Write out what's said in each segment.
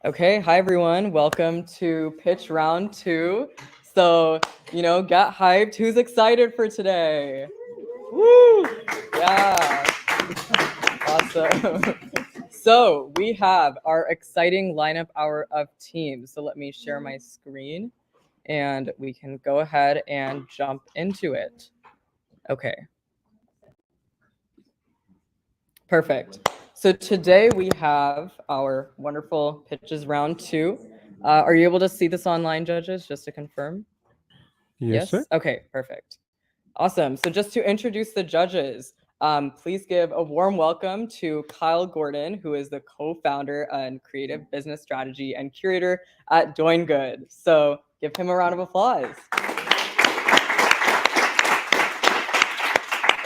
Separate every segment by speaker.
Speaker 1: Okay, hi everyone. Welcome to Pitch Round 2. So, get hyped. Who's excited for today? Woo! Yeah. Awesome. So, we have our exciting lineup hour of teams. So, let me share my screen and we can go ahead and jump into it. Okay. Perfect. So today we have our wonderful pitches round 2. Are you able to see this online, judges, just to confirm?
Speaker 2: Yes, sir.
Speaker 1: Okay, perfect. Awesome. So just to introduce the judges, please give a warm welcome to Kyle Gordon, who is the co-founder and creative business strategy and curator at Doing Good. So give him a round of applause.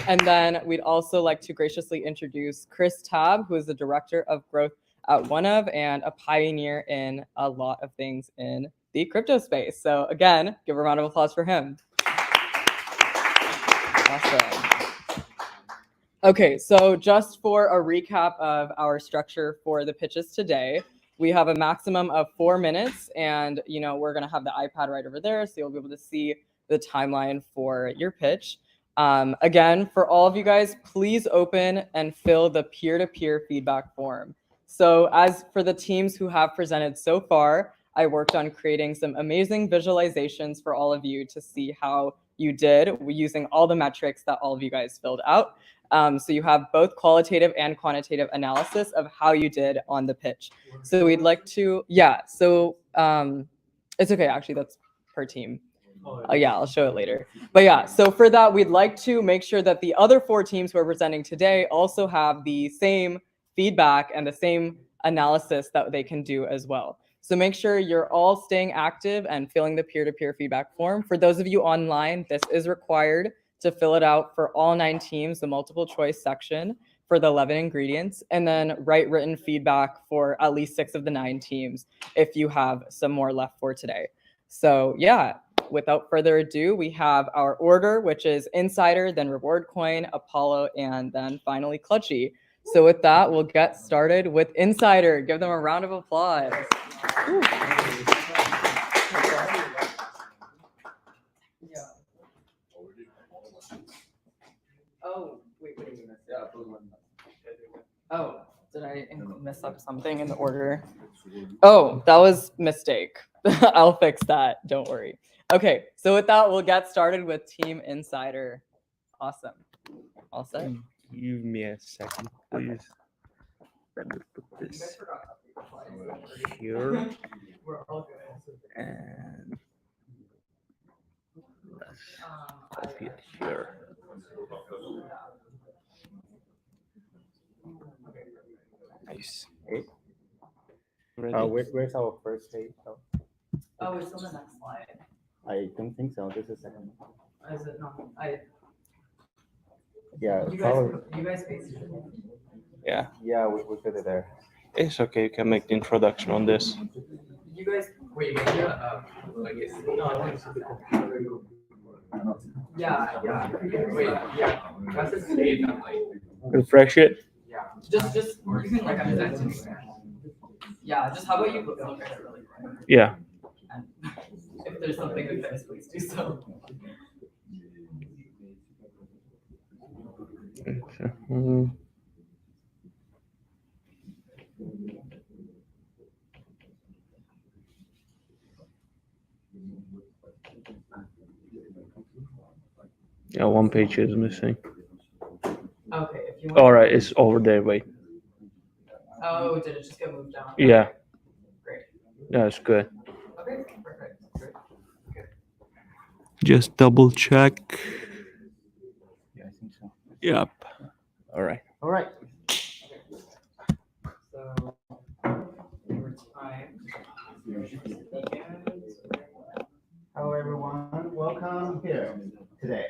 Speaker 1: And then we'd also like to graciously introduce Chris Tabb, who is the Director of Growth at OneOf and a pioneer in a lot of things in the crypto space. So again, give a round of applause for him. Awesome. Okay, so just for a recap of our structure for the pitches today, we have a maximum of 4 minutes, and we're gonna have the iPad right over there, so you'll be able to see the timeline for your pitch. Again, for all of you guys, please open and fill the peer-to-peer feedback form. So as for the teams who have presented so far, I worked on creating some amazing visualizations for all of you to see how you did using all the metrics that all of you guys filled out. So you have both qualitative and quantitative analysis of how you did on the pitch. So we'd like to, it's okay, actually that's per team. I'll show it later. But so for that, we'd like to make sure that the other 4 teams who are presenting today also have the same feedback and the same analysis that they can do as well. So make sure you're all staying active and filling the peer-to-peer feedback form. For those of you online, this is required to fill it out for all 9 teams, the multiple choice section for the 11 ingredients, and then write written feedback for at least 6 of the 9 teams if you have some more left for today. So without further ado, we have our order, which is Insider, then Reward Coin, Apollo, and then finally Clutchy. So with that, we'll get started with Insider. Give them a round of applause. Woo. Oh, wait, what did you miss? Oh, did I mess up something in the order? Oh, that was a mistake. I'll fix that. Don't worry. Okay, so with that, we'll get started with Team Insider. Awesome. All set?
Speaker 2: Give me a second, please. Let me put this here. And let's copy it here. Nice.
Speaker 3: Where's our first page?
Speaker 1: Oh, it's on the next slide.
Speaker 3: I don't think so. This is second.
Speaker 1: Is it not?
Speaker 3: Yeah,
Speaker 1: You guys face it.
Speaker 3: yeah, we put it there.
Speaker 2: It's okay. You can make the introduction on this.
Speaker 1: You guys wait. I guess no. I want to. Yeah. Wait. Yeah. That's a save.
Speaker 2: Refresh it.
Speaker 1: Yeah. Just you can like understand it. Yeah. Just how about you look at it really quick?
Speaker 2: Yeah.
Speaker 1: And if there's something to fix, please do so.
Speaker 2: Yeah, one page is missing.
Speaker 1: Okay, if you want.
Speaker 2: All right, it's over there. Wait.
Speaker 1: Oh, did it just get moved down?
Speaker 2: Yeah.
Speaker 1: Great.
Speaker 2: That's good.
Speaker 1: Okay, perfect. Great. Okay.
Speaker 2: Just double check.
Speaker 3: Yeah, I think so.
Speaker 2: Yep. All right.
Speaker 3: All right.
Speaker 1: So, over time.
Speaker 3: Hello, everyone. Welcome here today.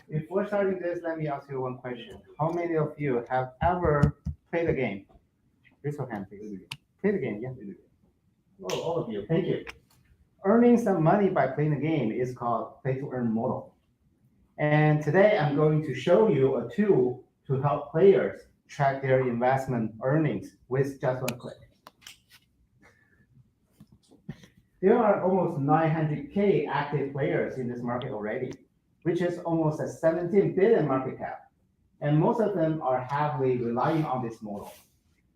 Speaker 3: Before starting this, let me ask you one question. How many of you have ever played a game? Raise your hand, please. Played a game, yeah. Oh, all of you. Thank you. Earning some money by playing a game is called play-to-earn model. And today I'm going to show you a tool to help players track their investment earnings with just one click. There are almost 900K active players in this market already, which is almost a 17 billion market cap. And most of them are heavily relying on this model.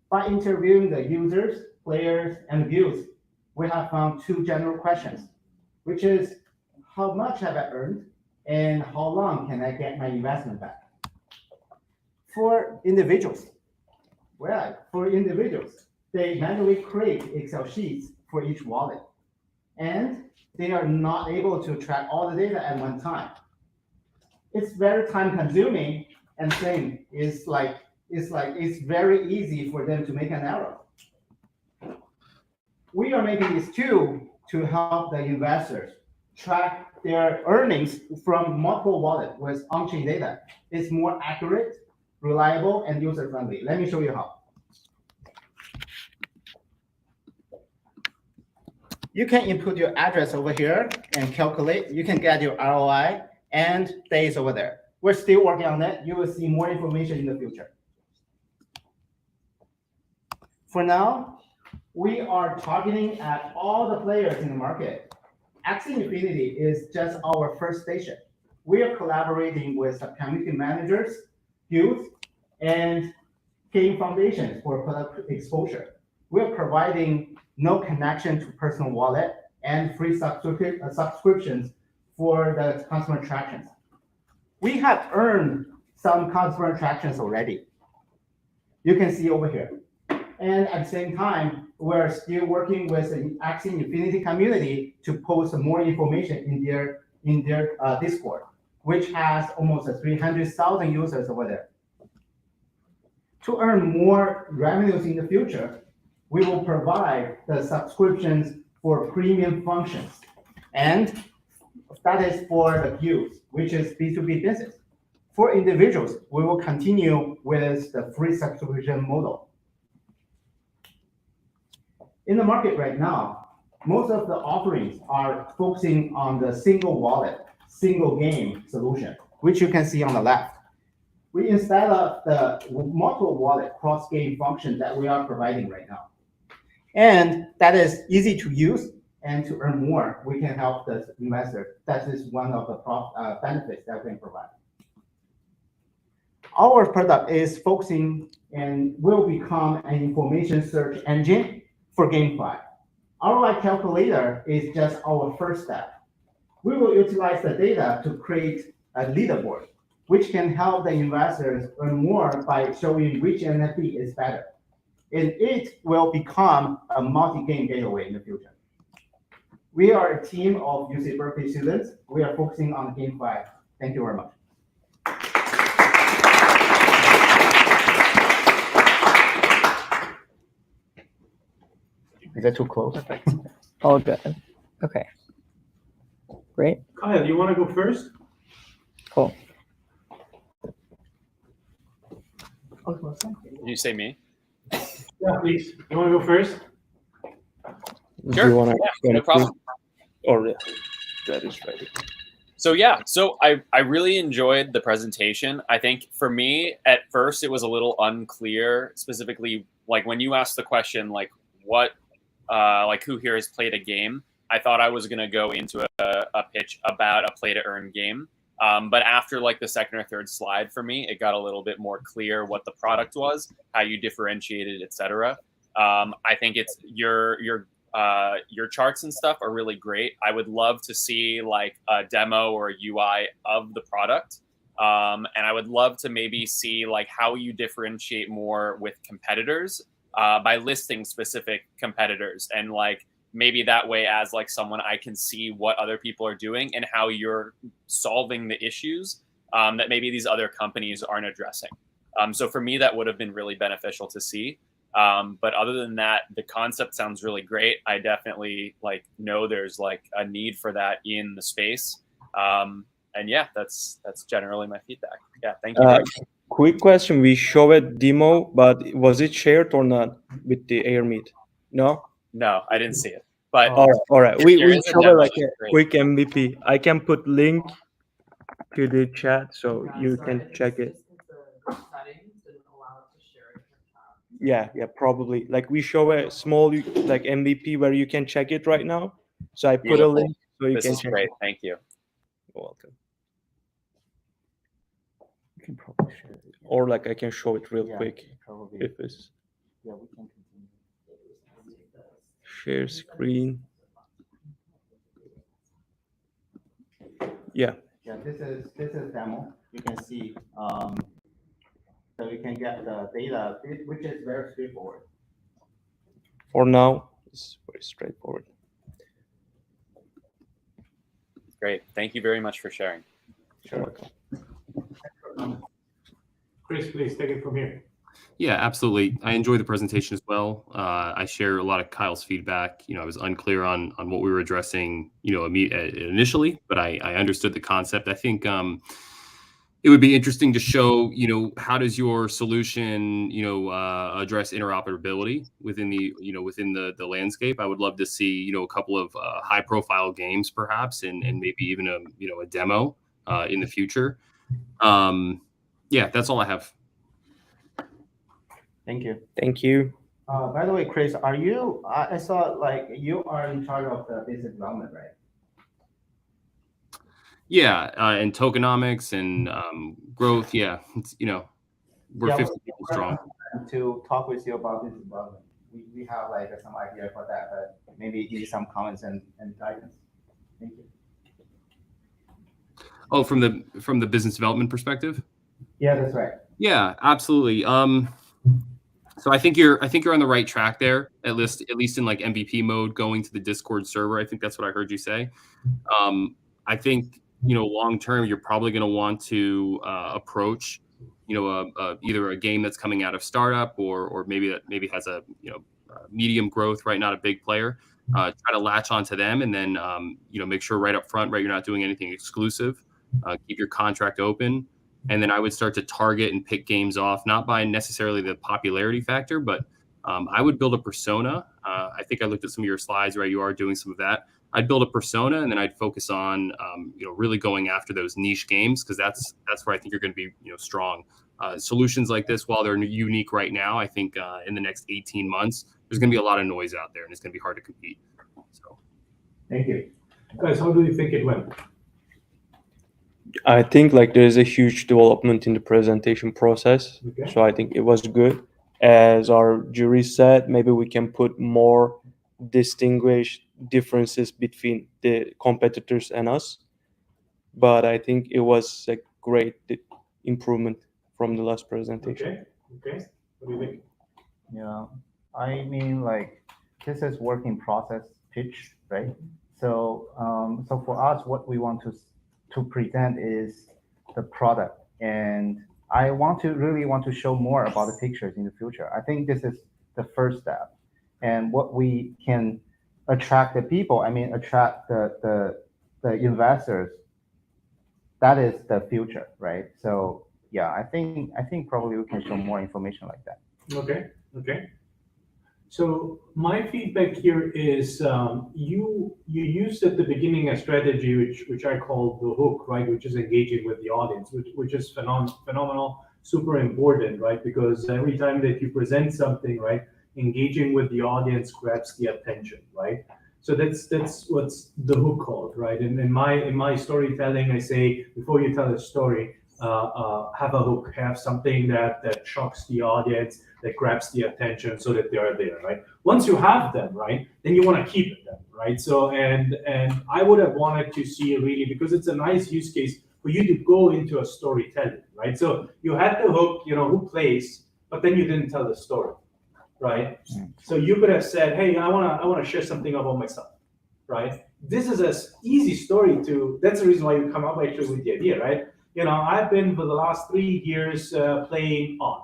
Speaker 3: By interviewing the users, players, and views, we have found two general questions, which is how much have I earned and how long can I get my investment back? For individuals, they manually create Excel sheets for each wallet, and they are not able to track all the data at one time. It's very time consuming, and same is it's very easy for them to make an error. We are making this tool to help the investors track their earnings from multiple wallets with on-chain data. It's more accurate, reliable, and user-friendly. Let me show you how. You can input your address over here and calculate. You can get your ROI and days over there. We're still working on that. You will see more information in the future. For now, we are targeting at all the players in the market. Axie Infinity is just our first station. We are collaborating with community managers, guilds, and game foundations for product exposure. We are providing no connection to personal wallet and free subscriptions for the customer attractions. We have earned some customer attractions already. You can see over here. And at the same time, we're still working with the Axie Infinity community to post more information in their Discord, which has almost 300,000 users over there. To earn more revenues in the future, we will provide the subscriptions for premium functions. And that is for the guilds, which is B2B business. For individuals, we will continue with the free subscription model. In the market right now, most of the offerings are focusing on the single wallet, single game solution, which you can see on the left. We instead of the multiple wallet cross game function that we are providing right now. And that is easy to use, and to earn more, we can help the investor. That is one of the benefits that we can provide. Our product is focusing and will become an information search engine for GameFi. ROI calculator is just our first step. We will utilize the data to create a leaderboard, which can help the investors earn more by showing which NFT is better. And it will become a multi-game gateway in the future. We are a team of UC Berkeley students. We are focusing on GameFi. Thank you very much. Is that too close?
Speaker 1: All good. Okay. Great.
Speaker 4: Kyle, do you want to go first?
Speaker 1: Cool.
Speaker 5: Did you say me?
Speaker 4: Yeah, please. You want to go first?
Speaker 2: Do you want to?
Speaker 5: Yeah, no problem.
Speaker 2: Or that is ready.
Speaker 5: So yeah, I really enjoyed the presentation. I think for me, at first, it was a little unclear, specifically, like when you asked the question, like what, like who here has played a game? I thought I was going to go into a pitch about a play to earn game. But after like the second or third slide for me, it got a little bit more clear what the product was, how you differentiated, etc. I think it's your charts and stuff are really great. I would love to see like a demo or a UI of the product. And I would love to maybe see like how you differentiate more with competitors by listing specific competitors, and like maybe that way as like someone I can see what other people are doing and how you're solving the issues that maybe these other companies aren't addressing. So for me, that would have been really beneficial to see. But other than that, the concept sounds really great. I definitely like know there's like a need for that in the space. And yeah, that's generally my feedback. Yeah, thank you.
Speaker 2: Quick question: we show a demo, but was it shared or not with the AirMeet? No.
Speaker 5: No, I didn't see it. But
Speaker 2: all right.
Speaker 5: if
Speaker 2: We
Speaker 5: there is a
Speaker 2: show
Speaker 5: demo,
Speaker 2: like a
Speaker 5: great.
Speaker 2: quick MVP. I can put link to the chat so you can check it. Yeah, probably. Like we show a small like MVP where you can check it right now. So I put a
Speaker 5: Beautiful.
Speaker 2: link so you
Speaker 5: This
Speaker 2: can
Speaker 5: is
Speaker 2: check
Speaker 5: great.
Speaker 2: it.
Speaker 5: Thank you.
Speaker 2: You're welcome. You can probably share it. Or like I can show it real quick
Speaker 3: Probably.
Speaker 2: if it's
Speaker 3: Yeah, we can continue.
Speaker 2: share screen. Yeah.
Speaker 3: Yeah, this is demo. You can see, so you can get the data, which is very straightforward.
Speaker 2: For now, it's very straightforward.
Speaker 5: Great. Thank you very much for sharing.
Speaker 2: Sure.
Speaker 4: Chris, please take it from here.
Speaker 6: Yeah, absolutely. I enjoyed the presentation as well. I share a lot of Kyle's feedback. I was unclear on what we were addressing, initially, but I understood the concept. I think it would be interesting to show, how does your solution, address interoperability within the landscape. I would love to see, a couple of high-profile games, perhaps, and maybe even a demo in the future. Yeah, that's all I have.
Speaker 3: Thank you.
Speaker 2: Thank you.
Speaker 3: By the way, Chris, are you? I saw like you are in charge of the business development, right?
Speaker 6: Yeah, and tokenomics and growth. Yeah, we're
Speaker 3: Yeah,
Speaker 6: 50 people strong.
Speaker 3: To talk with you about business development, we have like some idea for that, but maybe give some comments and guidance. Thank you.
Speaker 6: Oh, from the business development perspective.
Speaker 3: Yeah, that's right.
Speaker 6: Yeah, absolutely. So I think you're on the right track there, at least in like MVP mode, going to the Discord server. I think that's what I heard you say. I think long term, you're probably going to want to approach either a game that's coming out of startup or maybe has a medium growth, right? Not a big player. Try to latch onto them, and then make sure right up front, right, you're not doing anything exclusive. Keep your contract open. And then I would start to target and pick games off, not by necessarily the popularity factor, but I would build a persona. I think I looked at some of your slides, right? You are doing some of that. I'd build a persona, and then I'd focus on, really going after those niche games, because that's where I think you're going to be, strong. Solutions like this, while they're unique right now, I think in the next 18 months, there's going to be a lot of noise out there, and it's going to be hard to compete. So,
Speaker 3: Thank you.
Speaker 4: Guys, how do you think it went?
Speaker 2: I think like there's a huge development in the presentation process.
Speaker 4: Okay.
Speaker 2: So I think it was good. As our jury said, maybe we can put more distinguished differences between the competitors and us. But I think it was a great improvement from the last presentation.
Speaker 4: Okay. What do you think?
Speaker 3: Yeah, I mean, like, this is work in process pitch, right? So, so for us, what we want to present is the product, and I really want to show more about the pictures in the future. I think this is the first step, and what we can attract the people. I mean, attract the investors. That is the future, right? So yeah, I think probably we can show more information like that.
Speaker 4: Okay. So my feedback here is you used at the beginning a strategy which I call the hook, right? Which is engaging with the audience, which is phenomenal, super important, right? Because every time that you present something, right, engaging with the audience grabs the attention, right? So that's what's the hook called, right? And in my storytelling, I say before you tell a story, have a hook, have something that shocks the audience, that grabs the attention, so that they are there, right? Once you have them, right, then you want to keep them, right? So and I would have wanted to see really, because it's a nice use case for you to go into a storytelling, right? So you had the hook, who plays, but then you didn't tell the story, right? So you could have said, hey, I want to share something about myself, right? This is an easy story to. That's the reason why you come up actually with the idea, right? I've been for the last 3 years playing on,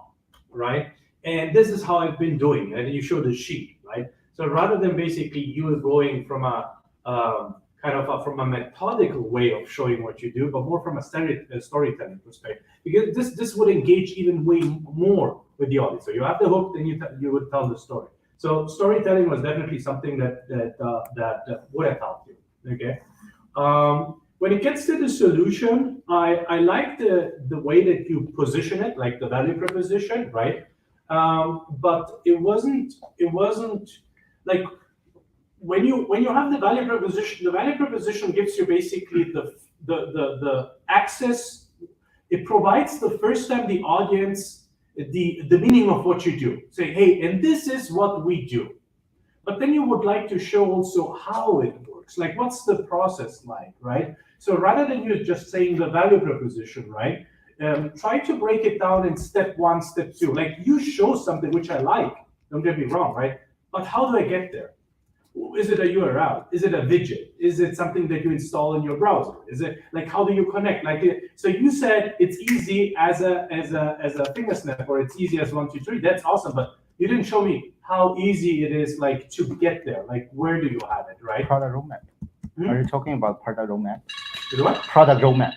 Speaker 4: right? And this is how I've been doing, and you show the sheet, right? So rather than basically you going from a from a methodical way of showing what you do, but more from a storytelling perspective, because this would engage even way more with the audience. So you have the hook, then you would tell the story. So storytelling was definitely something that would have helped you. Okay. When it gets to the solution, I like the way that you position it, like the value proposition, right? But it wasn't like when you have the value proposition gives you basically the access. It provides the first time the audience the meaning of what you do. Say, hey, and this is what we do. But then you would like to show also how it works. Like, what's the process like, right? So rather than you just saying the value proposition, right? Try to break it down in step 1, step 2. Like, you show something which I like. Don't get me wrong, right? But how do I get there? Is it a URL? Is it a widget? Is it something that you install in your browser? Is it like, how do you connect? Like, so you said it's easy as a finger snap, or it's easy as 1, 2, 3. That's awesome, but you didn't show me how easy it is, like, to get there. Like, where do you have it, right?
Speaker 3: Product roadmap. Are you talking about product roadmap?
Speaker 4: What?
Speaker 3: Product roadmap,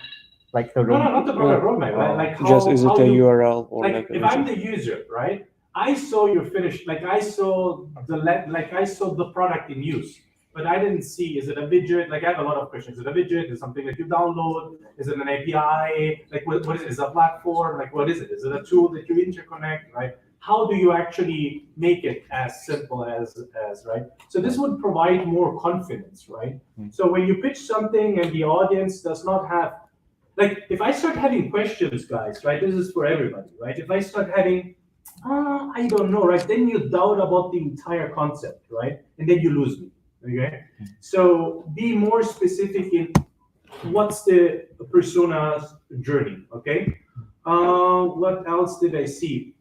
Speaker 3: like the roadmap.
Speaker 4: No, not the product roadmap. Like how,
Speaker 2: Just is it
Speaker 4: how
Speaker 2: a
Speaker 4: you,
Speaker 2: URL or
Speaker 4: like if I'm the user, right? I saw your finished, like I saw the product in use, but I didn't see, is it a widget? Like, I have a lot of questions. Is it a widget? Is it something that you download? Is it an API? Like, what is it? Is it a platform? Like, what is it? Is it a tool that you interconnect, right? How do you actually make it as simple as right? So this would provide more confidence, right? So when you pitch something and the audience does not have, like, if I start having questions, guys, right? This is for everybody, right? If I start having, I don't know, right? Then you doubt about the entire concept, right? And then you lose me, okay? So be more specific in what's the persona's journey, okay? What else did I see?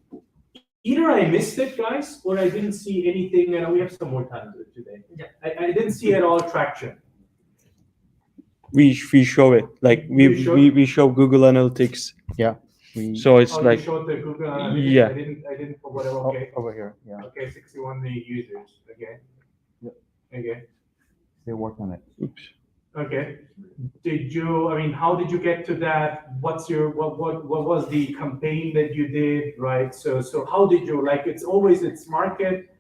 Speaker 4: Either I missed it, guys, or I didn't see anything, and we have some more time to it today. Yeah. I didn't see at all traction.
Speaker 2: We show it, like we show Google Analytics.
Speaker 3: Yeah.
Speaker 2: So it's
Speaker 4: You showed the Google Analytics.
Speaker 2: Yeah.
Speaker 4: I didn't for whatever. Okay.
Speaker 3: Over here. Yeah.
Speaker 4: Okay, 61 million users. Okay.
Speaker 3: Yep.
Speaker 4: Okay.
Speaker 3: Still working on it.
Speaker 2: oops.
Speaker 4: Okay. How did you get to that? What was the campaign that you did, right? So how did you, like, it's market,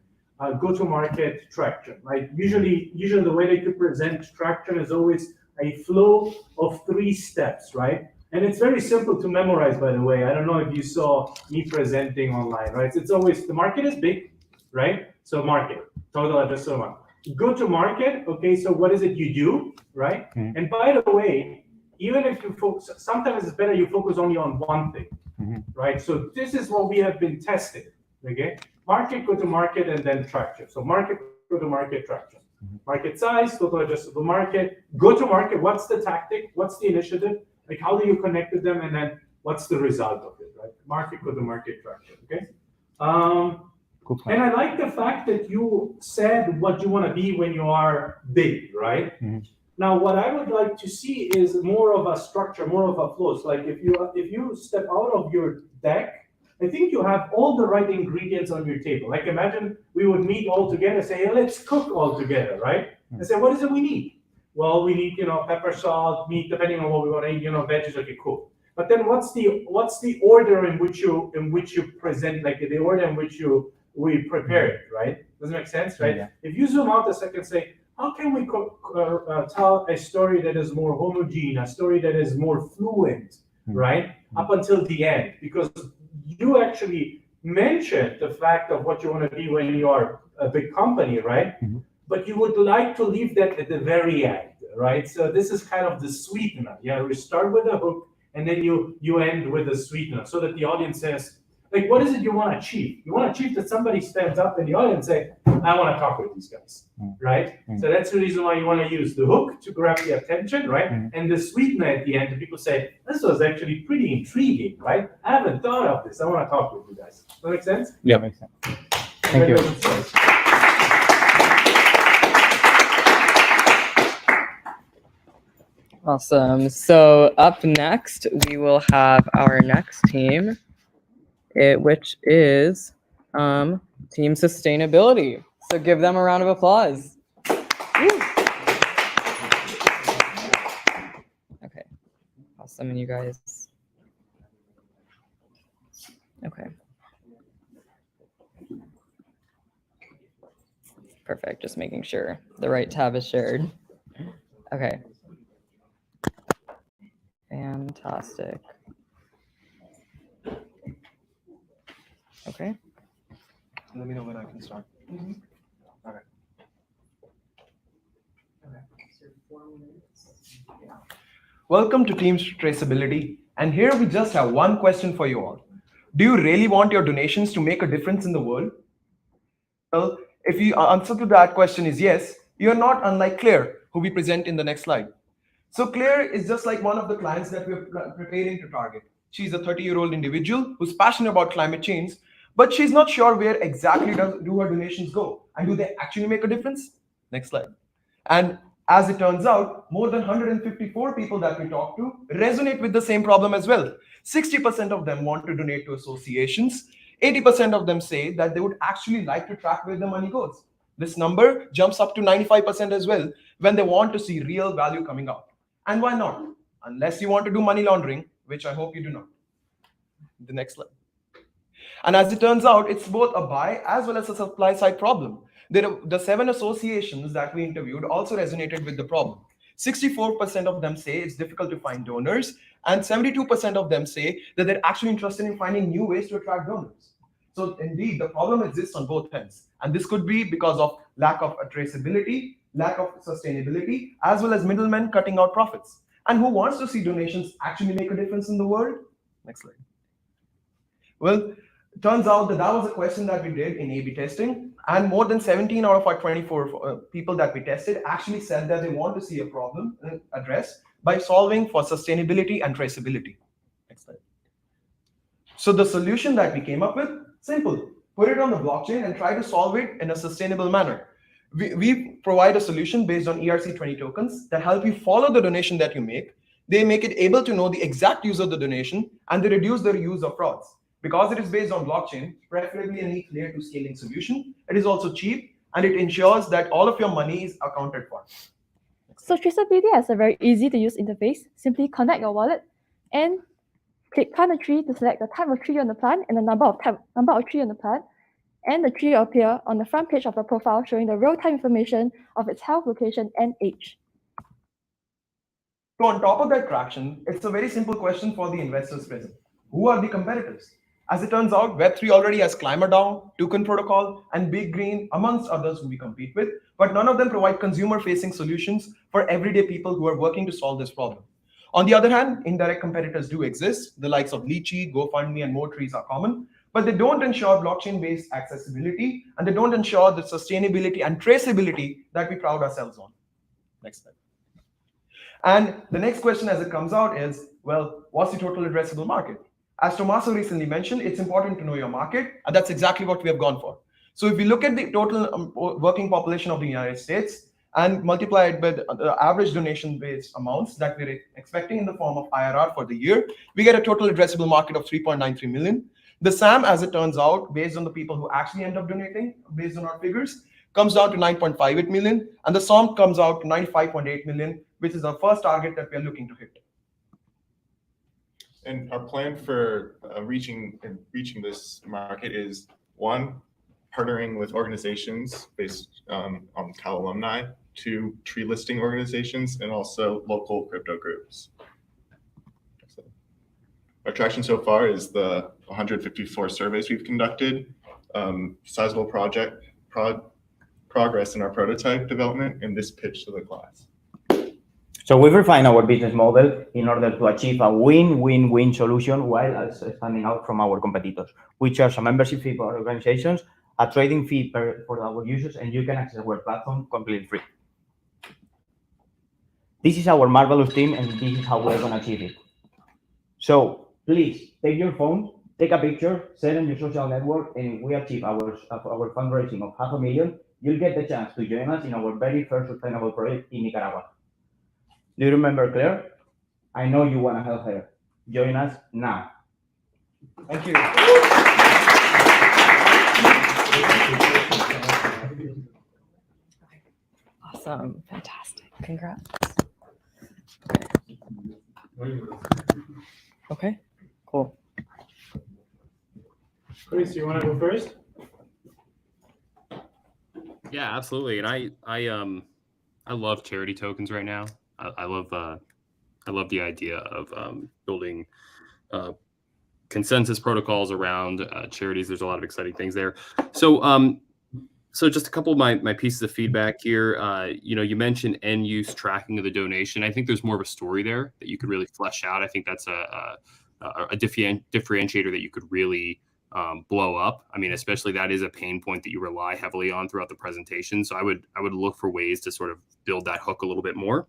Speaker 4: go to market, traction, right? Usually the way that you present traction is always a flow of 3 steps, right? And it's very simple to memorize, by the way. I don't know if you saw me presenting online, right? It's always, the market is big, right? So market, total addressable market. Go to market, okay, so what is it you do, right?
Speaker 3: Mm-hmm.
Speaker 4: And by the way, even if you focus, sometimes it's better you focus only on one thing, right? So this is what we have been testing, okay? Market, go to market, and then traction. So market, go to market, traction. Market size, total addressable market, go to market, what's the tactic, what's the initiative, like how do you connect with them, and then what's the result of it, right? Market, go to market, traction, okay? And I like the fact that you said what you want to be when you are big, right? Now, what I would like to see is more of a structure, more of a flow. So, like, if you step out of your deck, I think you have all the right ingredients on your table. Like, imagine we would meet all together, say, hey, let's cook all together, right? And say, what is it we need? Well, we need, pepper, salt, meat, depending on what we want to eat, veggies, okay, cool. But then what's the order in which you present, like the order in which we prepare it, right? Does it make sense, right? Yeah. If you zoom out a second, say, how can we tell a story that is more homogeneous, a story that is more fluent, right? Up until the end, because you actually mentioned the fact of what you want to be when you are a big company, right? But you would like to leave that at the very end, right? So this is kind of the sweetener. Yeah, we start with a hook, and then you end with a sweetener, so that the audience says, like, what is it you want to achieve? You want to achieve that somebody stands up in the audience and say, I want to talk with these guys, right? So that's the reason why you want to use the hook to grab the attention, right? And the sweetener at the end, and people say, this was actually pretty intriguing, right? I haven't thought of this. I want to talk with you guys. Does that make sense?
Speaker 3: Yeah, makes sense. Thank you.
Speaker 1: Awesome. So up next, we will have our next team, which is Team Sustainability. So give them a round of applause. Woo. Okay. I'll summon you guys. Okay. Perfect. Just making sure the right tab is shared. Okay. Fantastic. Okay.
Speaker 2: Let me know when I can start. Okay.
Speaker 7: Welcome to Teams Traceability, and here we just have one question for you all. Do you really want your donations to make a difference in the world? Well, if the answer to that question is yes, you're not unlike Claire, who we present in the next slide. So Claire is just like one of the clients that we're preparing to target. She's a 30-year-old individual who's passionate about climate change, but she's not sure where exactly do her donations go, and do they actually make a difference? Next slide. And as it turns out, more than 154 people that we talked to resonate with the same problem as well. 60% of them want to donate to associations. 80% of them say that they would actually like to track where the money goes. This number jumps up to 95% as well when they want to see real value coming out. And why not? Unless you want to do money laundering, which I hope you do not. The next slide. And as it turns out, it's both a buy as well as a supply side problem. The 7 associations that we interviewed also resonated with the problem. 64% of them say it's difficult to find donors, and 72% of them say that they're actually interested in finding new ways to attract donors. So indeed, the problem exists on both ends. And this could be because of lack of traceability, lack of sustainability, as well as middlemen cutting out profits. And who wants to see donations actually make a difference in the world? Next slide. Well, it turns out that was a question that we did in A/B testing, and more than 17 out of our 24 people that we tested actually said that they want to see a problem addressed by solving for sustainability and traceability. Next slide. So the solution that we came up with, simple. Put it on the blockchain and try to solve it in a sustainable manner. We provide a solution based on ERC20 tokens that help you follow the donation that you make. They make it able to know the exact use of the donation, and they reduce the use of frauds. Because it is based on blockchain, preferably a neat layer 2 scaling solution, it is also cheap, and it ensures that all of your money is accounted for.
Speaker 8: So traceability has a very easy to use interface. Simply connect your wallet and click plant a tree to select the type of tree on the plant and the number of tree on the plant, and the tree will appear on the front page of the profile showing the real-time information of its health, location, and age.
Speaker 7: So on top of that traction, it's a very simple question for the investors present. Who are the competitors? As it turns out, Web3 already has ClimaDAO, Token Protocol, and Big Green, amongst others who we compete with, but none of them provide consumer-facing solutions for everyday people who are working to solve this problem. On the other hand, indirect competitors do exist. The likes of Lychee, GoFundMe, and more trees are common, but they don't ensure blockchain-based accessibility, and they don't ensure the sustainability and traceability that we pride ourselves on. Next slide. And the next question as it comes out is, well, what's the total addressable market? As Tommaso recently mentioned, it's important to know your market, and that's exactly what we have gone for. So if we look at the total working population of the United States and multiply it by the average donation-based amounts that we're expecting in the form of IRR for the year, we get a total addressable market of 3.93 million. The SAM, as it turns out, based on the people who actually end up donating, based on our figures, comes down to 9.58 million, and the SOM comes out to 95.8 million, which is our first target that we are looking to hit.
Speaker 9: And our plan for reaching this market is, one, partnering with organizations based on Cal alumni, 2, tree listing organizations, and also local crypto groups. So our traction so far is the 154 surveys we've conducted, sizable progress in our prototype development, and this pitch to the class.
Speaker 10: So we've refined our business model in order to achieve a win-win-win solution while standing out from our competitors. We charge a membership fee for organizations, a trading fee for our users, and you can access our platform completely free. This is our marvelous team, and this is how we're going to achieve it. So please take your phone, take a picture, share on your social network, and if we achieve our fundraising of $500,000, you'll get the chance to join us in our very first sustainable project in Nicaragua. Do you remember Claire? I know you want to help her. Join us now.
Speaker 7: Thank you.
Speaker 1: Awesome. Fantastic. Congrats. Okay, cool.
Speaker 4: Chris, you want to go first?
Speaker 6: Yeah, absolutely. And I love charity tokens right now. I love the idea of building consensus protocols around charities. There's a lot of exciting things there. So So just a couple of my pieces of feedback here. You mentioned end use tracking of the donation. I think there's more of a story there that you could really flesh out. I think that's a differentiator that you could really blow up. I mean, especially that is a pain point that you rely heavily on throughout the presentation. So I would look for ways to sort of build that hook a little bit more.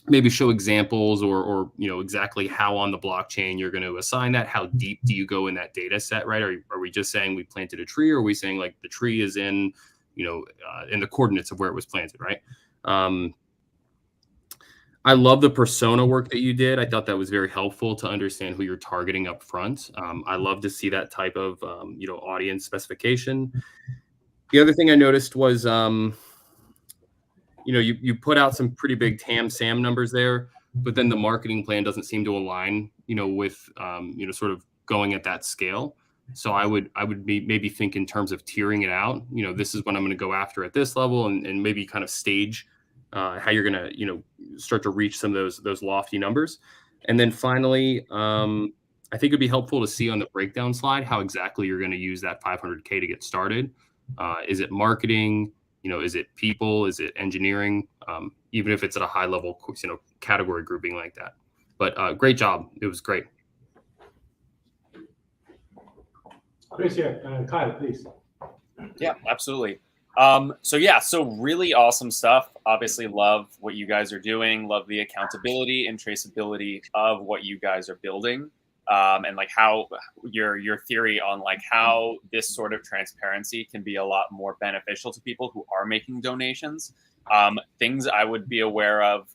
Speaker 6: Maybe show examples or exactly how on the blockchain you're going to assign that. How deep do you go in that data set, right? Are we just saying we planted a tree, or are we saying like the tree is in the coordinates of where it was planted, right? I love the persona work that you did. I thought that was very helpful to understand who you're targeting up front. I love to see that type of audience specification. The other thing I noticed was you put out some pretty big TAM/SAM numbers there, but then the marketing plan doesn't seem to align, with sort of going at that scale. So I would maybe think in terms of tiering it out. This is what I'm going to go after at this level, and maybe kind of stage how you're going to start to reach some of those lofty numbers. And then finally, I think it'd be helpful to see on the breakdown slide how exactly you're going to use that 500K to get started. Is it marketing? Is it people? Is it engineering? Even if it's at a high level, category grouping like that. But great job. It was great.
Speaker 4: Chris, Kyle, please.
Speaker 5: Yeah, absolutely. So really awesome stuff. Obviously love what you guys are doing. Love the accountability and traceability of what you guys are building. And like how your theory on like how this sort of transparency can be a lot more beneficial to people who are making donations. Things I would be aware of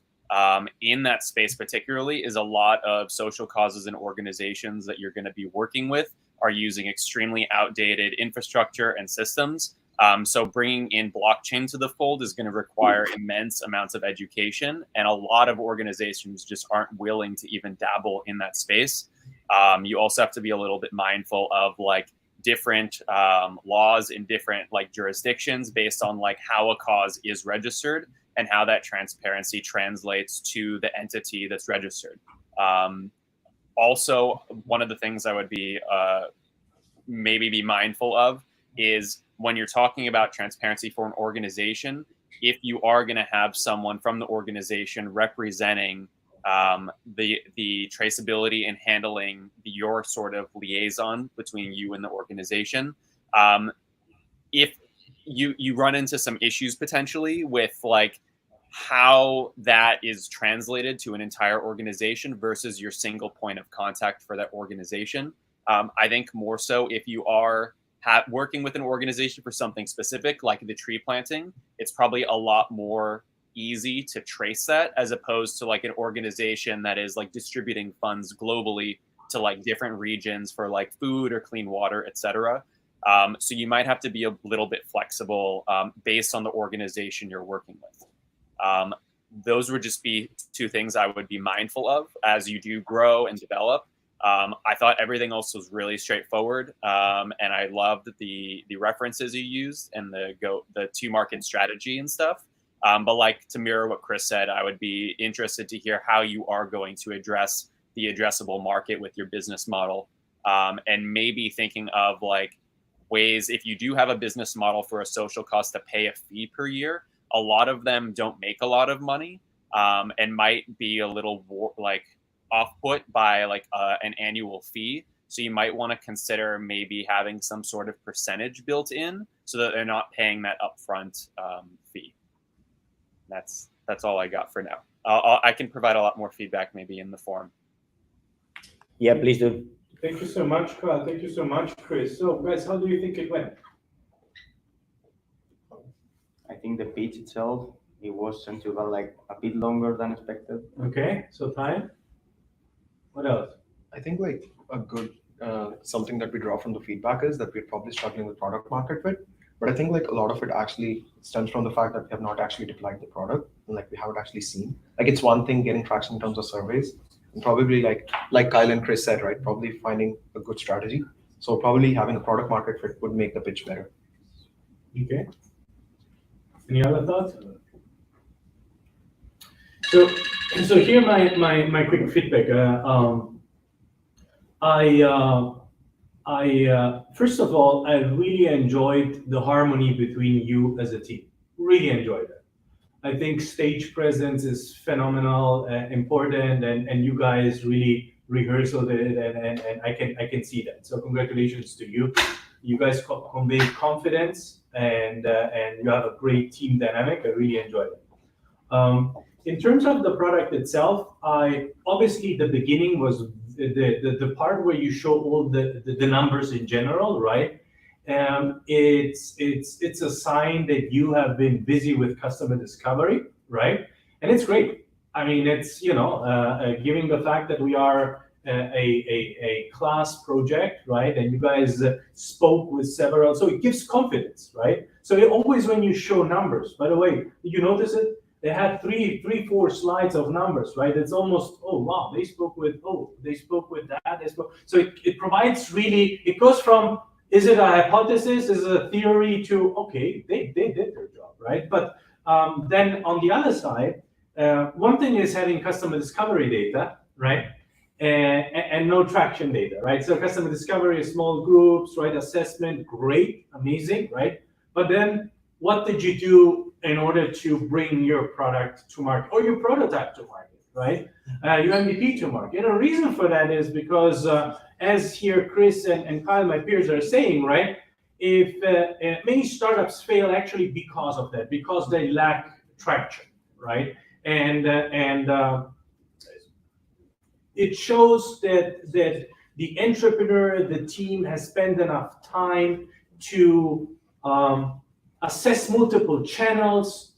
Speaker 5: in that space particularly is a lot of social causes and organizations that you're going to be working with are using extremely outdated infrastructure and systems. So bringing in blockchain to the fold is going to require immense amounts of education, and a lot of organizations just aren't willing to even dabble in that space. You also have to be a little bit mindful of like different laws in different like jurisdictions based on like how a cause is registered and how that transparency translates to the entity that's registered. Also, one of the things I would be maybe be mindful of is when you're talking about transparency for an organization, if you are going to have someone from the organization representing the traceability and handling your sort of liaison between you and the organization, if you run into some issues potentially with like how that is translated to an entire organization versus your single point of contact for that organization. I think more so if you are working with an organization for something specific, like the tree planting, it's probably a lot more easy to trace that as opposed to like an organization that is like distributing funds globally to like different regions for like food or clean water, etc. So you might have to be a little bit flexible based on the organization you're working with. Those would just be two things I would be mindful of as you do grow and develop. I thought everything else was really straightforward, and I loved the references you used and the to-market strategy and stuff. But like to mirror what Chris said, I would be interested to hear how you are going to address the addressable market with your business model, and maybe thinking of like ways if you do have a business model for a social cost to pay a fee per year. A lot of them don't make a lot of money, and might be a little like off-put by like an annual fee. So you might want to consider maybe having some sort of percentage built in so that they're not paying that upfront fee. That's all I got for now. I can provide a lot more feedback maybe in the forum.
Speaker 10: Yeah, please do.
Speaker 4: Thank you so much, Carl. Thank you so much, Chris. So guys, how do you think it went?
Speaker 10: I think the pitch itself, it was central, like a bit longer than expected.
Speaker 4: Okay, so time. What else?
Speaker 7: I think like a good something that we draw from the feedback is that we're probably struggling with product market fit. But I think like a lot of it actually stems from the fact that we have not actually deployed the product, and like we haven't actually seen. Like it's one thing getting traction in terms of surveys, and probably like Kyle and Chris said, right? Probably finding a good strategy. So probably having a product market fit would make the pitch better.
Speaker 4: Okay. Any other thoughts? So here my quick feedback. First of all, I really enjoyed the harmony between you as a team. Really enjoyed it. I think stage presence is phenomenal, important, and you guys really rehearsed it, and I can see that. So congratulations to you. You guys convey confidence, and you have a great team dynamic. I really enjoyed it. In terms of the product itself, obviously the beginning was the part where you show all the numbers in general, right? It's a sign that you have been busy with customer discovery, right? And it's great. I mean, it's given the fact that we are a class project, right? And you guys spoke with several, so it gives confidence, right? So always when you show numbers, by the way, did you notice it? They had three, 4 slides of numbers, right? It's almost, oh wow, they spoke with that, so it provides really, it goes from, is it a hypothesis, is it a theory, to, okay, they did their job, right? But then on the other side, one thing is having customer discovery data, right? And no traction data, right? So customer discovery, small groups, right? Assessment, great, amazing, right? But then what did you do in order to bring your product to market, or your prototype to market, right? Your MVP to market. And the reason for that is because, as here Chris and Kyle, my peers, are saying, right? If many startups fail actually because of that, because they lack traction, right? And it shows that the entrepreneur, the team, has spent enough time to assess multiple channels,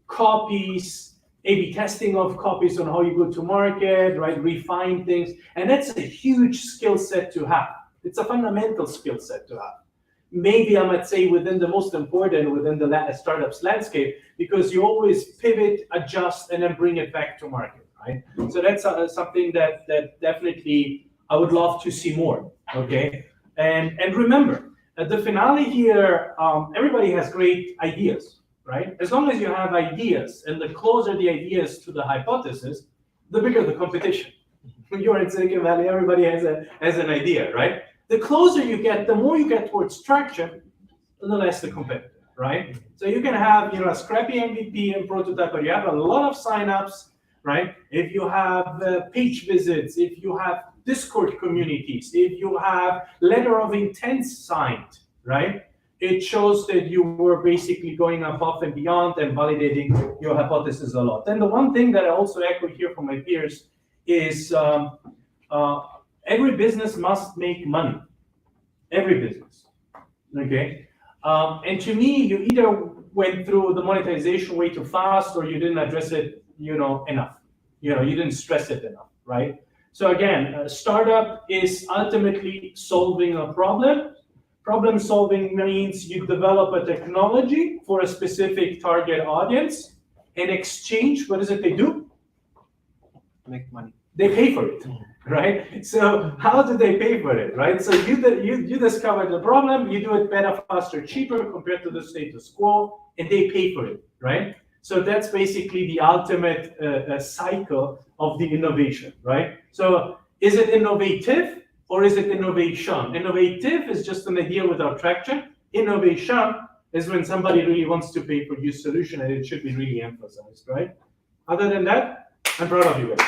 Speaker 4: copies, A/B testing of copies on how you go to market, right? Refine things, and that's a huge skill set to have. It's a fundamental skill set to have. Maybe I might say within the most important within the startups landscape, because you always pivot, adjust, and then bring it back to market, right? So that's something that definitely I would love to see more. Okay, and remember, at the finale here, everybody has great ideas, right? As long as you have ideas, and the closer the ideas to the hypothesis, the bigger the competition. When you're in Silicon Valley, everybody has an idea, right? The closer you get, the more you get towards traction, the less the competitor, right? So you can have a scrappy MVP and prototype, but you have a lot of signups, right? If you have page visits, if you have Discord communities, if you have letter of intent signed, right? It shows that you were basically going above and beyond and validating your hypothesis a lot. And the one thing that I also echo here from my peers is every business must make money. Every business, okay? And to me, you either went through the monetization way too fast, or you didn't address it, enough. You didn't stress it enough, right? So again, a startup is ultimately solving a problem. Problem solving means you develop a technology for a specific target audience. In exchange, what is it they do?
Speaker 7: Make money.
Speaker 4: They pay for it, right? So how do they pay for it, right? So you discover the problem, you do it better, faster, cheaper compared to the status quo, and they pay for it, right? So that's basically the ultimate cycle of the innovation, right? So is it innovative or is it innovation? Innovative is just an idea without traction. Innovation is when somebody really wants to pay for your solution, and it should be really emphasized, right? Other than that, I'm proud of you guys.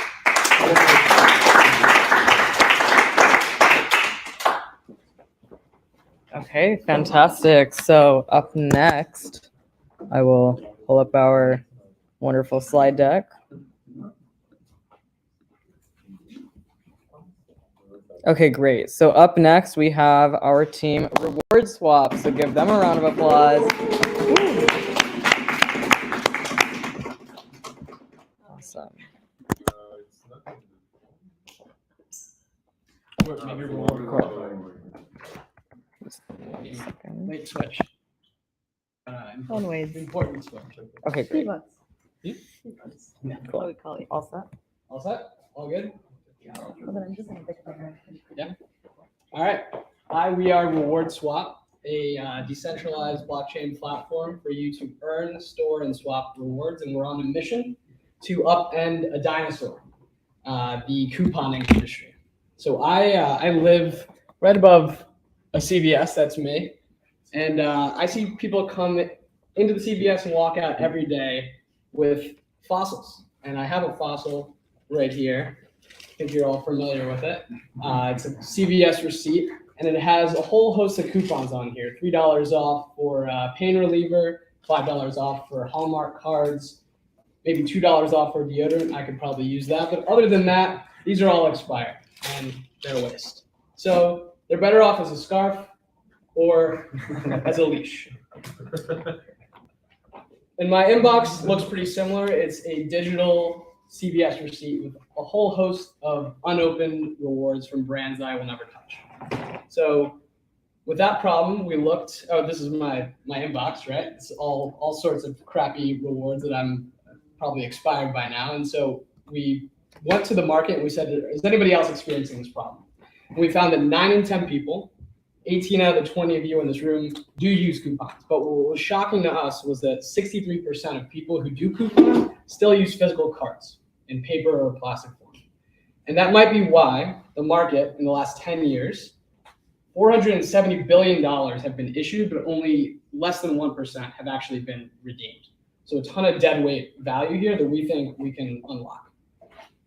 Speaker 1: Okay, fantastic. So up next, I will pull up our wonderful slide deck. Okay, great. So up next, we have our team Reward Swap. So give them a round of applause. Awesome.
Speaker 11: Wait, switch.
Speaker 8: Always.
Speaker 11: Important switch.
Speaker 1: Okay, great.
Speaker 11: Yeah.
Speaker 8: What we call it.
Speaker 1: All set?
Speaker 11: All set? All good?
Speaker 8: Hold on, I'm just gonna take a picture.
Speaker 11: Yeah. All right. Hi, we are Reward Swap, a decentralized blockchain platform for you to earn, store, and swap rewards. And we're on a mission to upend a dinosaur, the couponing industry. So I live right above a CVS. That's me. And I see people come into the CVS and walk out every day with fossils. And I have a fossil right here. I think you're all familiar with it. It's a CVS receipt, and it has a whole host of coupons on here. $3 off for pain reliever, $5 off for Hallmark cards, maybe $2 off for deodorant. I could probably use that. But other than that, these are all expired, and they're a waste. So they're better off as a scarf or as a leash. And my inbox looks pretty similar. It's a digital CVS receipt with a whole host of unopened rewards from brands that I will never touch. So with that problem, we looked. Oh, this is my inbox, right? It's all sorts of crappy rewards that I'm probably expired by now. And so we went to the market and we said, is anybody else experiencing this problem? And we found that 9 in 10 people, 18 out of the 20 of you in this room, do use coupons. But what was shocking to us was that 63% of people who do coupon still use physical cards in paper or plastic form. And that might be why the market in the last 10 years, $470 billion have been issued, but only less than 1% have actually been redeemed. So a ton of dead weight value here that we think we can unlock.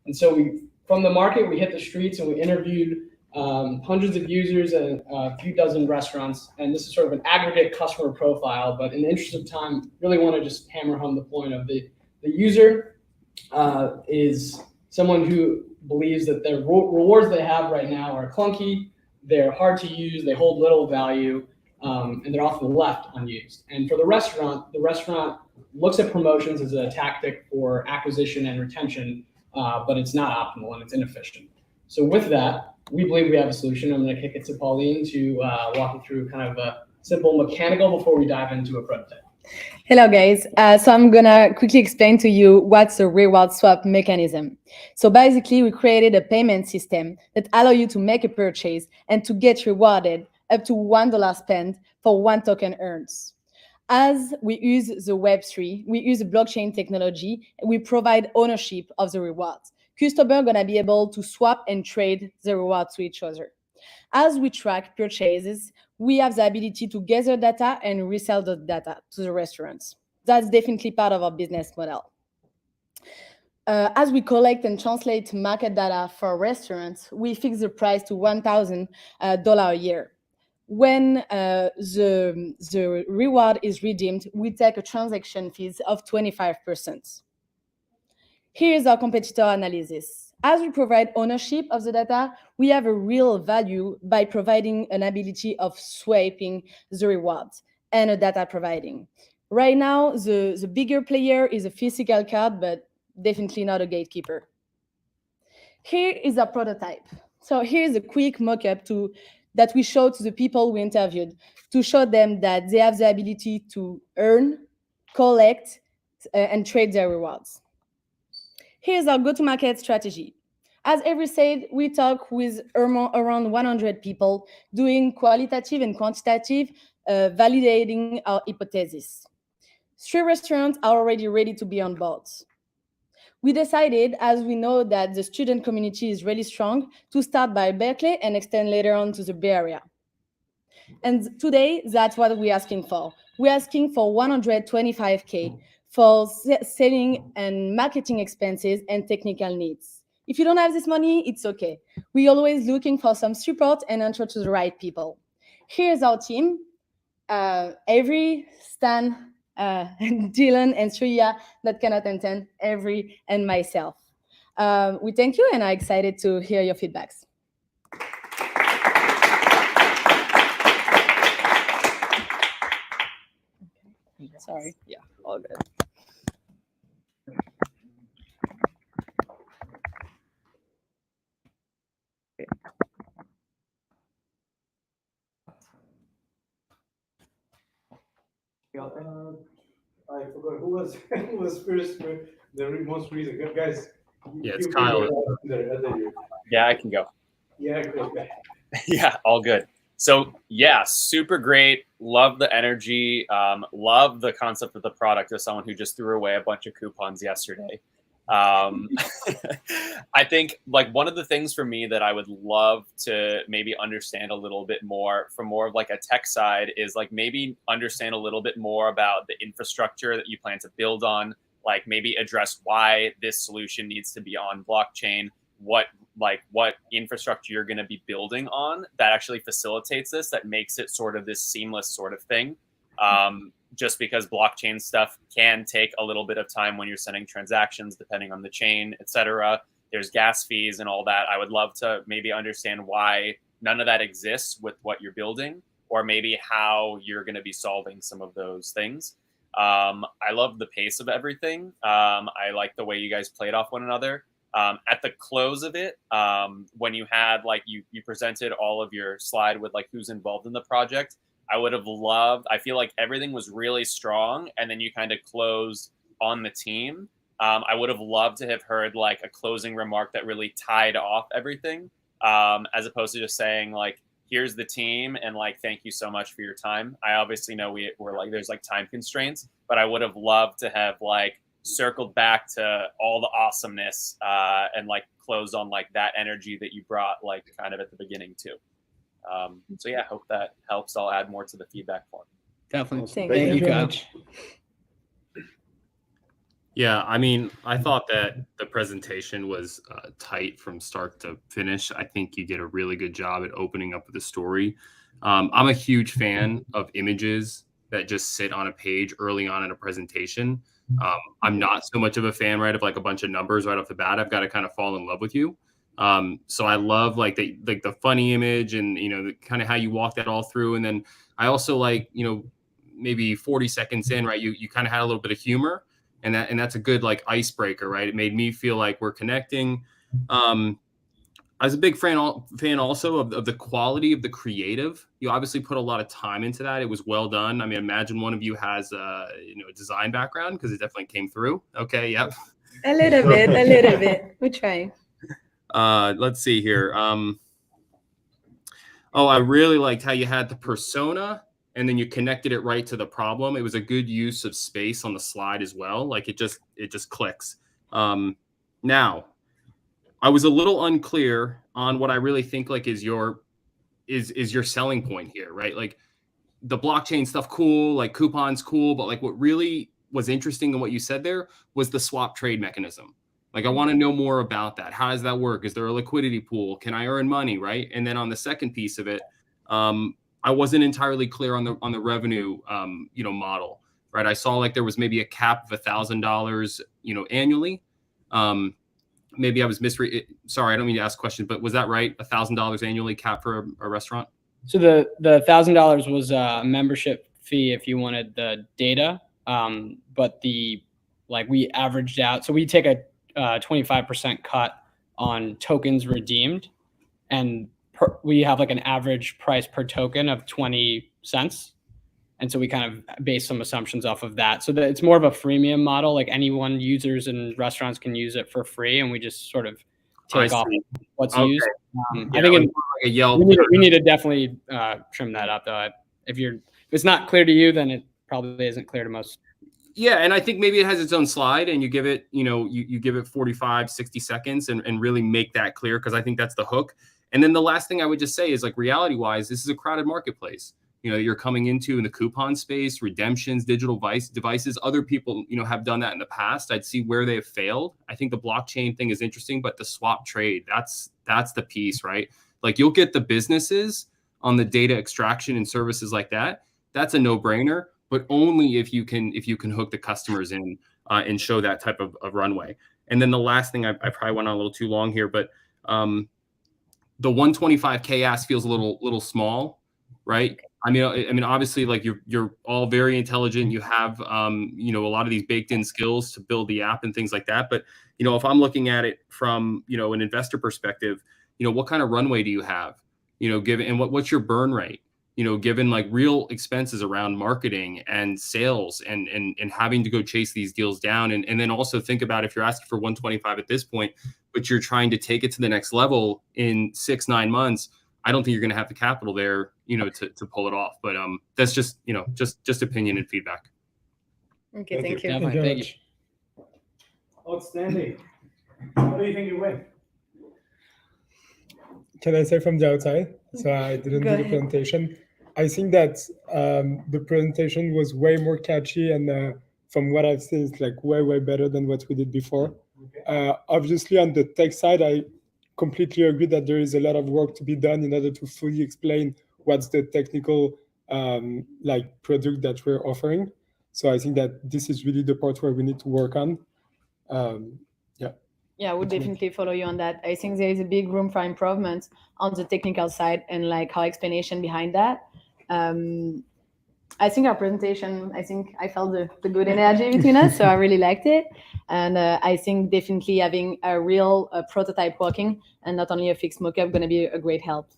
Speaker 11: And so from the market, we hit the streets and we interviewed hundreds of users and a few dozen restaurants. And this is sort of an aggregate customer profile, but in the interest of time, really want to just hammer home the point of the user is someone who believes that the rewards they have right now are clunky, they're hard to use, they hold little value, and they're often left unused. And for the restaurant looks at promotions as a tactic for acquisition and retention, but it's not optimal and it's inefficient. So with that, we believe we have a solution. I'm going to kick it to Pauline to walk you through kind of a simple mechanical before we dive into a prototype.
Speaker 12: Hello, guys. So I'm going to quickly explain to you what's a reward swap mechanism. So basically, we created a payment system that allows you to make a purchase and to get rewarded up to $1 spent for 1 token earned. As we use the Web3, we use the blockchain technology, and we provide ownership of the rewards. Customers are going to be able to swap and trade the rewards to each other. As we track purchases, we have the ability to gather data and resell the data to the restaurants. That's definitely part of our business model. As we collect and translate market data for restaurants, we fix the price to $1,000 a year. When the reward is redeemed, we take a transaction fees of 25%. Here's our competitor analysis. As we provide ownership of the data, we have a real value by providing an ability of swiping the rewards and a data providing. Right now, the bigger player is a physical card, but definitely not a gatekeeper. Here is our prototype. So here's a quick mock-up that we showed to the people we interviewed to show them that they have the ability to earn, collect, and trade their rewards. Here's our go-to-market strategy. As Avery said, we talk with around 100 people doing qualitative and quantitative validating our hypothesis. 3 restaurants are already ready to be on board. We decided, as we know that the student community is really strong, to start by Berkeley and extend later on to the Bay Area. And today, that's what we're asking for. We're asking for $125K for selling and marketing expenses and technical needs. If you don't have this money, it's okay. We're always looking for some support and answer to the right people. Here's our team. Avery, Stan, Dylan, and Shreya that cannot attend, Avery, and myself. We thank you and are excited to hear your feedbacks. Sorry. Yeah, all good.
Speaker 4: I forgot who was first. The most recent guys.
Speaker 6: Yeah, it's Kyle.
Speaker 5: Yeah, I can go.
Speaker 4: Yeah, go.
Speaker 5: Yeah, all good. So yeah, super great. Love the energy. Love the concept of the product as someone who just threw away a bunch of coupons yesterday. I think like one of the things for me that I would love to maybe understand a little bit more from more of like a tech side is like maybe understand a little bit more about the infrastructure that you plan to build on, like maybe address why this solution needs to be on blockchain, what infrastructure you're going to be building on that actually facilitates this, that makes it sort of this seamless sort of thing. Just because blockchain stuff can take a little bit of time when you're sending transactions, depending on the chain, etc. There's gas fees and all that. I would love to maybe understand why none of that exists with what you're building, or maybe how you're going to be solving some of those things. I love the pace of everything. I like the way you guys played off one another. At the close of it, when you had like you presented all of your slide with like who's involved in the project, I would have loved, I feel like everything was really strong, and then you kind of closed on the team. I would have loved to have heard like a closing remark that really tied off everything, as opposed to just saying like, here's the team and like, thank you so much for your time. I obviously know we're like, there's like time constraints, but I would have loved to have like circled back to all the awesomeness and like closed on like that energy that you brought like kind of at the beginning too. So yeah, I hope that helps. I'll add more to the feedback form.
Speaker 11: Definitely.
Speaker 12: Thank
Speaker 11: you, Kyle.
Speaker 6: Yeah, I mean, I thought that the presentation was tight from start to finish. I think you did a really good job at opening up the story. I'm a huge fan of images that just sit on a page early on in a presentation. I'm not so much of a fan, right, of like a bunch of numbers right off the bat. I've got to kind of fall in love with you. So I love like the funny image and, you know, kind of how you walk that all through. And then I also like, you know, maybe 40 seconds in, right, you kind of had a little bit of humor, and that's a good like icebreaker, right? It made me feel like we're connecting. I was a big fan also of the quality of the creative. You obviously put a lot of time into that. It was well done. I mean, imagine one of you has a design background, because it definitely came through. Okay, yep.
Speaker 12: A little bit. We're trying.
Speaker 6: Let's see here. I really liked how you had the persona and then you connected it right to the problem. It was a good use of space on the slide as well. Like it just clicks. Now, I was a little unclear on what I really think like is your selling point here, right? Like the blockchain stuff, cool, like coupons, cool, but like what really was interesting in what you said there was the swap trade mechanism. Like, I want to know more about that. How does that work? Is there a liquidity pool? Can I earn money, right? And then on the second piece of it, I wasn't entirely clear on the revenue, model, right? I saw like there was maybe a cap of $1,000, annually. Maybe I was sorry, I don't mean to ask questions, but was that right? $1,000 annually cap for a restaurant?
Speaker 11: So the $1,000 was a membership fee if you wanted the data, but we averaged out. So we take a 25% cut on tokens redeemed, and we have like an average price per token of 20 cents. And so we kind of base some assumptions off of that. So it's more of a freemium model. Like users and restaurants can use it for free, and we just sort of take off what's used. I think we need to definitely trim that up, though. If it's not clear to you, then it probably isn't clear to most.
Speaker 6: Yeah, and I think maybe it has its own slide, and you give it, you give it 45, 60 seconds and really make that clear, because I think that's the hook. And then the last thing I would just say is, like, reality-wise, this is a crowded marketplace. You're coming into in the coupon space, redemptions, digital devices. Other people, have done that in the past. I'd see where they have failed. I think the blockchain thing is interesting, but the swap trade, that's the piece, right? Like, you'll get the businesses on the data extraction and services like that. That's a no-brainer, but only if you can hook the customers in and show that type of runway. And then the last thing, I probably went on a little too long here, but the 125K ask feels a little small, right? I mean, obviously, like you're all very intelligent. You have, a lot of these baked in skills to build the app and things like that. But, if I'm looking at it from, an investor perspective, what kind of runway do you have, given, and what's your burn rate, given like real expenses around marketing and sales and having to go chase these deals down. And then also think about, if you're asking for 125 at this point, but you're trying to take it to the next level in 6-9 months, I don't think you're going to have the capital there, to pull it off. But that's just, just opinion and feedback.
Speaker 12: Okay, thank you.
Speaker 11: Definitely, thank you.
Speaker 4: Outstanding. What do you think you win?
Speaker 13: Can I say from the outside? So I didn't
Speaker 12: Go
Speaker 13: do the
Speaker 12: ahead.
Speaker 13: presentation. I think that the presentation was way more catchy, and from what I've seen, it's like way better than what we did before. Obviously, on the tech side, I completely agree that there is a lot of work to be done in order to fully explain what's the technical like product that we're offering. So I think that this is really the part where we need to work on. Yeah.
Speaker 12: Yeah, I would definitely follow you on that. I think there is a big room for improvement on the technical side and like our explanation behind that. I think our presentation, I felt the good energy between us, so I really liked it. And I think definitely having a real prototype working and not only a fixed mockup going to be a great help.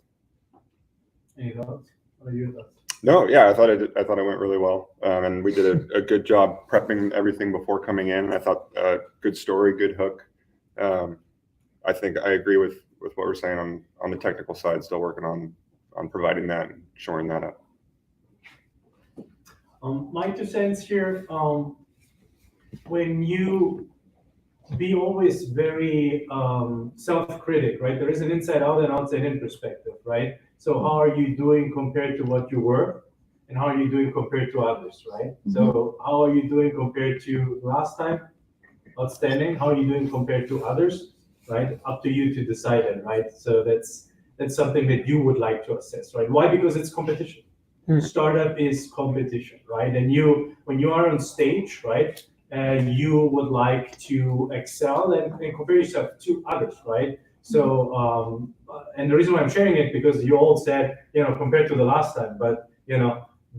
Speaker 4: Any thoughts? What are your thoughts?
Speaker 14: No, yeah, I thought it went really well, and we did a good job prepping everything before coming in. I thought good story, good hook. I think I agree with what we're saying on the technical side. Still working on providing that and shoring that up.
Speaker 4: My 2 cents here. When you be always very self-critic, right? There is an inside out and outside in perspective, right? So how are you doing compared to what you were, and how are you doing compared to others, right? Mm-hmm. So how are you doing compared to last time? Outstanding. How are you doing compared to others, right? Up to you to decide it, right? So that's something that you would like to assess, right? Why? Because it's competition. Startup is competition, right? And when you are on stage, right, you would like to excel and compare yourself to others, right? So, and the reason why I'm sharing it, because you all said, compared to the last time, but,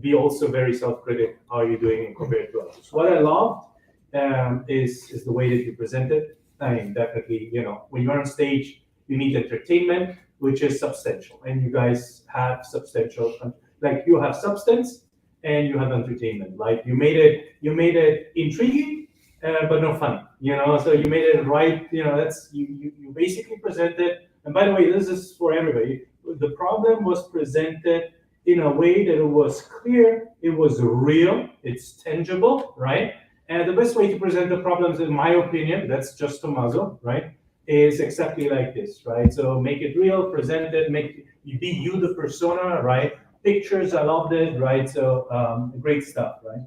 Speaker 4: be also very self-critic. How are you doing compared to others? What I loved is the way that you presented. I mean, definitely, when you're on stage, you need entertainment, which is substantial. And you guys have substantial, like you have substance and you have entertainment. Like you made it intriguing, but not funny, so you made it right. That's, you basically presented, and by the way, this is for everybody. The problem was presented in a way that it was clear, it was real, it's tangible, right? And the best way to present the problems, in my opinion, that's just Tommaso, right, is exactly like this, right? So make it real, present it, be you the persona, right? Pictures, I loved it, right? So great stuff, right?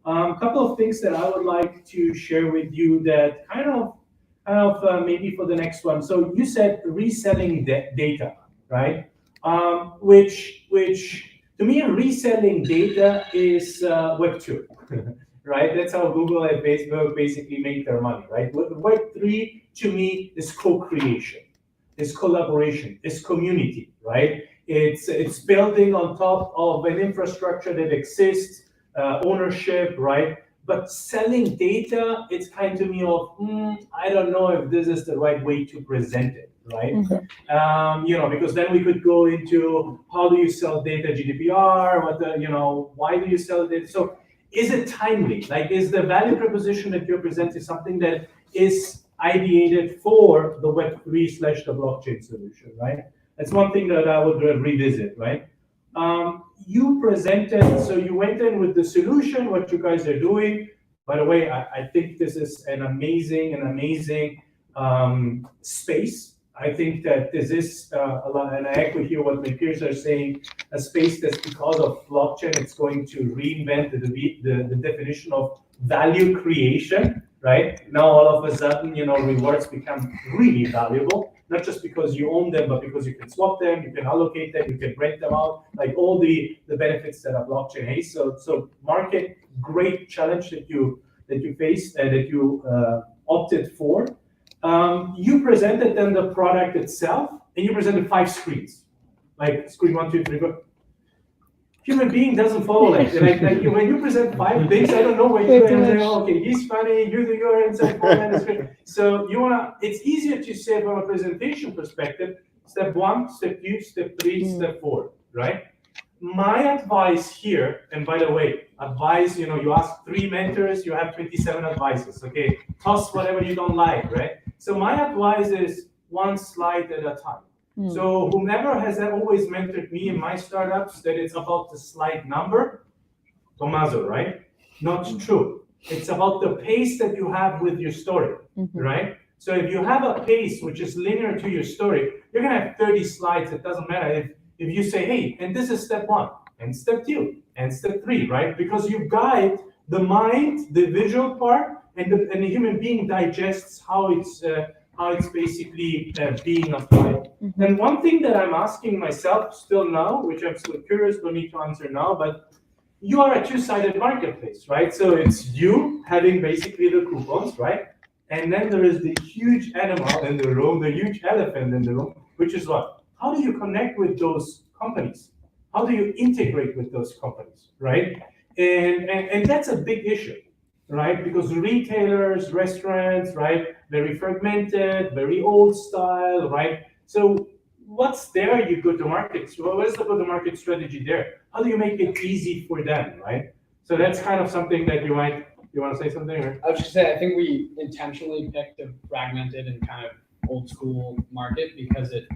Speaker 4: A couple of things that I would like to share with you that kind of maybe for the next one. So you said reselling data, right? Which to me, reselling data is Web 2. Right? That's how Google and Facebook basically make their money, right? Web 3 to me is co-creation, is collaboration, is community, right? It's building on top of an infrastructure that exists, ownership, right? But selling data, it's kind to me of, I don't know if this is the right way to present it, right? Mm-hmm. Because then we could go into how do you sell data, GDPR, why do you sell data? So is it timely? Like, is the value proposition that you're presenting something that is ideated for the Web3 / the blockchain solution, right? That's one thing that I would revisit, right? You presented, so you went in with the solution, what you guys are doing. By the way, I think this is an amazing space. I think that this is a lot, and I echo here what my peers are saying, a space that's because of blockchain, it's going to reinvent the definition of value creation, right? Now, all of a sudden, rewards become really valuable, not just because you own them, but because you can swap them, you can allocate them, you can rent them out, like all the benefits that a blockchain has. So market, great challenge that you faced and that you opted for. You presented then the product itself, and you presented 5 screens, like screen 1, 2, 3, 4. Human being doesn't follow like when you present 5 things, I don't know where you're going to say, okay, he's funny, you're inside format. So it's easier to say from a presentation perspective, step 1, step 2, step 3, step 4, right? My advice here, and by the way, you ask 3 mentors, you have 27 advices, okay? Toss whatever you don't like, right? So my advice is 1 slide at a time. So whomever has always mentored me in my startups, that it's about the slide number, Tommaso, right? Not true. It's about the pace that you have with your story, right? So if you have a pace which is linear to your story, you're gonna have 30 slides. It doesn't matter if you say, hey, and this is step 1, and step 2, and step 3, right? Because you guide the mind, the visual part, and the human being digests how it's basically being applied. And one thing that I'm asking myself still now, which I'm still curious, don't need to answer now, but you are a two-sided marketplace, right? So it's you having basically the coupons, right? And then there is the huge animal in the room, the huge elephant in the room, which is what? How do you connect with those companies? How do you integrate with those companies, right? And that's a big issue, right? Because retailers, restaurants, right, very fragmented, very old style, right? So what's their go-to-market? What is the go-to-market strategy there? How do you make it easy for them, right? So that's kind of something that you want to say something? Or?
Speaker 11: I was just saying, I think we intentionally picked a fragmented and kind of old school market because it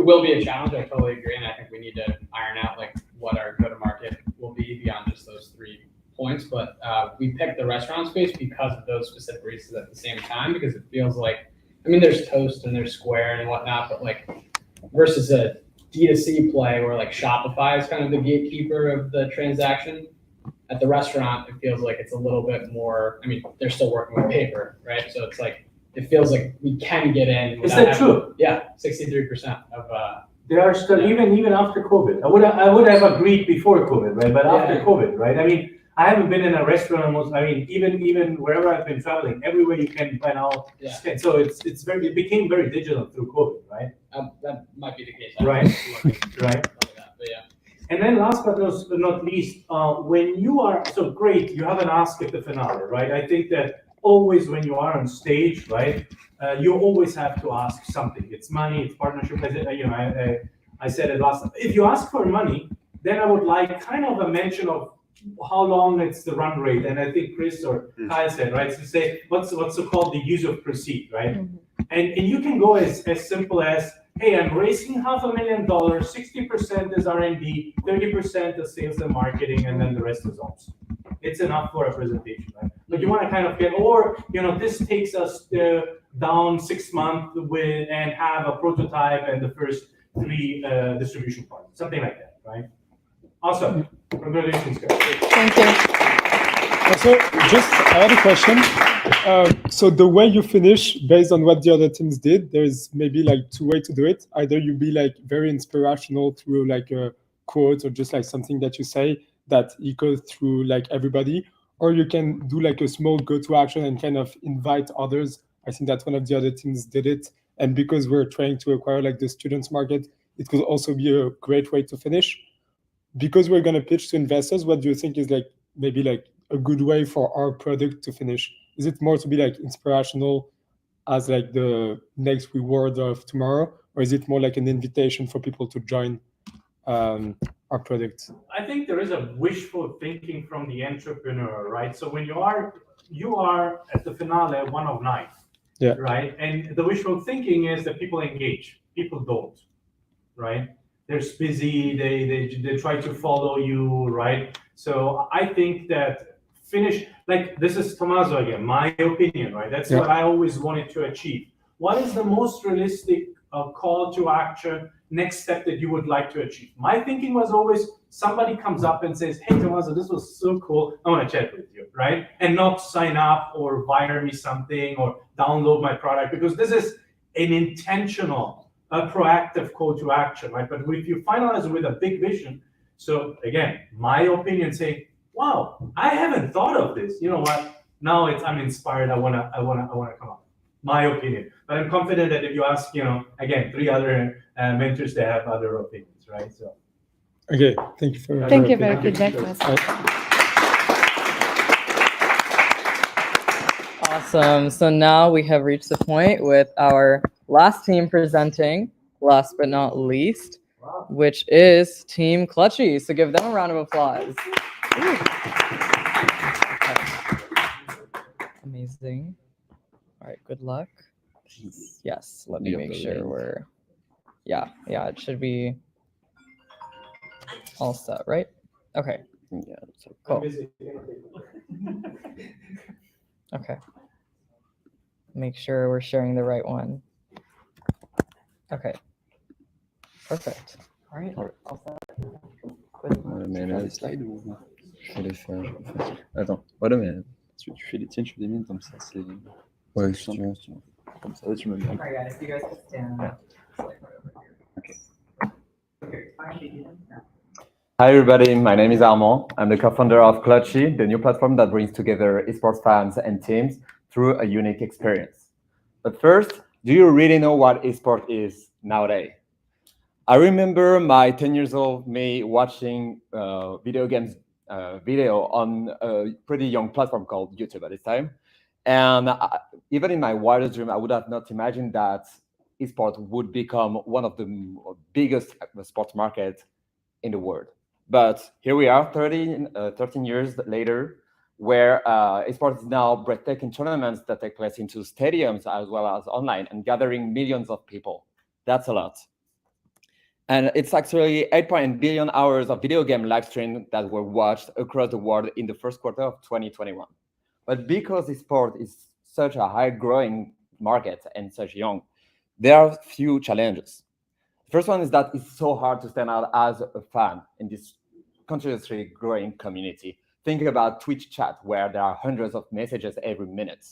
Speaker 11: will be a challenge. I totally agree, and I think we need to iron out like what our go-to-market will be beyond just those 3 points. But we picked the restaurant space because of those specific reasons at the same time, because it feels like, I mean, there's Toast and there's Square and whatnot, but like versus a D2C play where like Shopify is kind of the gatekeeper of the transaction. At the restaurant, it feels like it's a little bit more, I mean, they're still working with paper, right? So it's like, it feels like we can get in.
Speaker 4: Is that true?
Speaker 11: Yeah, 63% of.
Speaker 4: They are still, even after COVID. I would have agreed before COVID, right? But after COVID, right? I mean, I haven't been in a restaurant almost. I mean, even wherever I've been traveling, everywhere you can buy now.
Speaker 11: Yeah.
Speaker 4: So it became very digital through COVID, right?
Speaker 11: That might be the case.
Speaker 4: Right. Right.
Speaker 11: But yeah.
Speaker 4: And then last but not least, when you are, so great, you have an ask at the finale, right? I think that always when you are on stage, right, you always have to ask something. It's money, it's partnership. I said it last time. If you ask for money, then I would like kind of a mention of how long it's the run rate. And I think Chris or Kyle said, right, to say what's so-called the use of proceed, right? And you can go as simple as, hey, I'm raising $500,000, 60% is R&D, 30% is sales and marketing, and then the rest is ops. It's enough for a presentation, right? But you want to kind of get, or, this takes us down 6 months and have a prototype and the first 3 distribution partners, something like that, right? Awesome. Congratulations, guys.
Speaker 12: Thank you.
Speaker 13: Also, I had a question. So the way you finish, based on what the other teams did, there's maybe like 2 ways to do it. Either you be like very inspirational through like a quote or just like something that you say that echoes through like everybody, or you can do like a small go-to action and kind of invite others. I think that one of the other teams did it. And because we're trying to acquire like the students market, it could also be a great way to finish. Because we're going to pitch to investors, what do you think is like maybe like a good way for our product to finish? Is it more to be like inspirational as like the next reward of tomorrow, or is it more like an invitation for people to join our product?
Speaker 4: I think there is a wishful thinking from the entrepreneur, right? So when you are at the finale 1 of 9,
Speaker 13: yeah,
Speaker 4: right? And the wishful thinking is that people engage, people don't, right? They're busy, they try to follow you, right? So I think that finish, like this is Tommaso again, my opinion, right? That's what I always wanted to achieve. What is the most realistic call to action, next step that you would like to achieve? My thinking was always somebody comes up and says, hey, Tommaso, this was so cool. I want to chat with you, right? And not sign up or wire me something or download my product, because this is an intentional, a proactive call to action, right? But if you finalize with a big vision, so again, my opinion, say, wow, I haven't thought of this. You know what? Now I'm inspired. I wanna come up. My opinion, but I'm confident that if you ask, again, 3 other mentors, they have other opinions, right? So.
Speaker 13: Okay, thank you for.
Speaker 12: Thank you very much.
Speaker 1: Awesome. So now we have reached the point with our last team presenting, last but not least, which is Team Clutchy. So give them a round of applause. Amazing. All right, good luck. Yes, let me make sure we're, yeah, it should be all set, right? Okay. Yeah, cool. Okay. Make sure we're sharing the right one. Okay. Perfect. All right. All set.
Speaker 15: Mais là, les slides ou je vais les faire, Attends, voilà, mais tu fais les tiennes, tu fais les miennes, comme ça, c'est... Ouais, si tu veux. Comme ça, tu me mets.
Speaker 1: All right, guys, you guys can stand.
Speaker 15: Yeah.
Speaker 1: Okay.
Speaker 16: Hi everybody, my name is Armand. I'm the co-founder of Clutchy, the new platform that brings together esports fans and teams through a unique experience. But first, do you really know what esport is nowadays? I remember my 10 years old me watching video games video on a pretty young platform called YouTube at this time. And even in my wildest dream, I would have not imagined that esports would become one of the biggest sports markets in the world. But here we are 13 years later, where esports is now breathtaking tournaments that take place into stadiums as well as online and gathering millions of people. That's a lot. And it's actually 8.8 billion hours of video game live stream that were watched across the world in the first quarter of 2021. But because esport is such a high growing market and such young, there are few challenges. The first one is that it's so hard to stand out as a fan in this continuously growing community. Think about Twitch chat, where there are hundreds of messages every minute.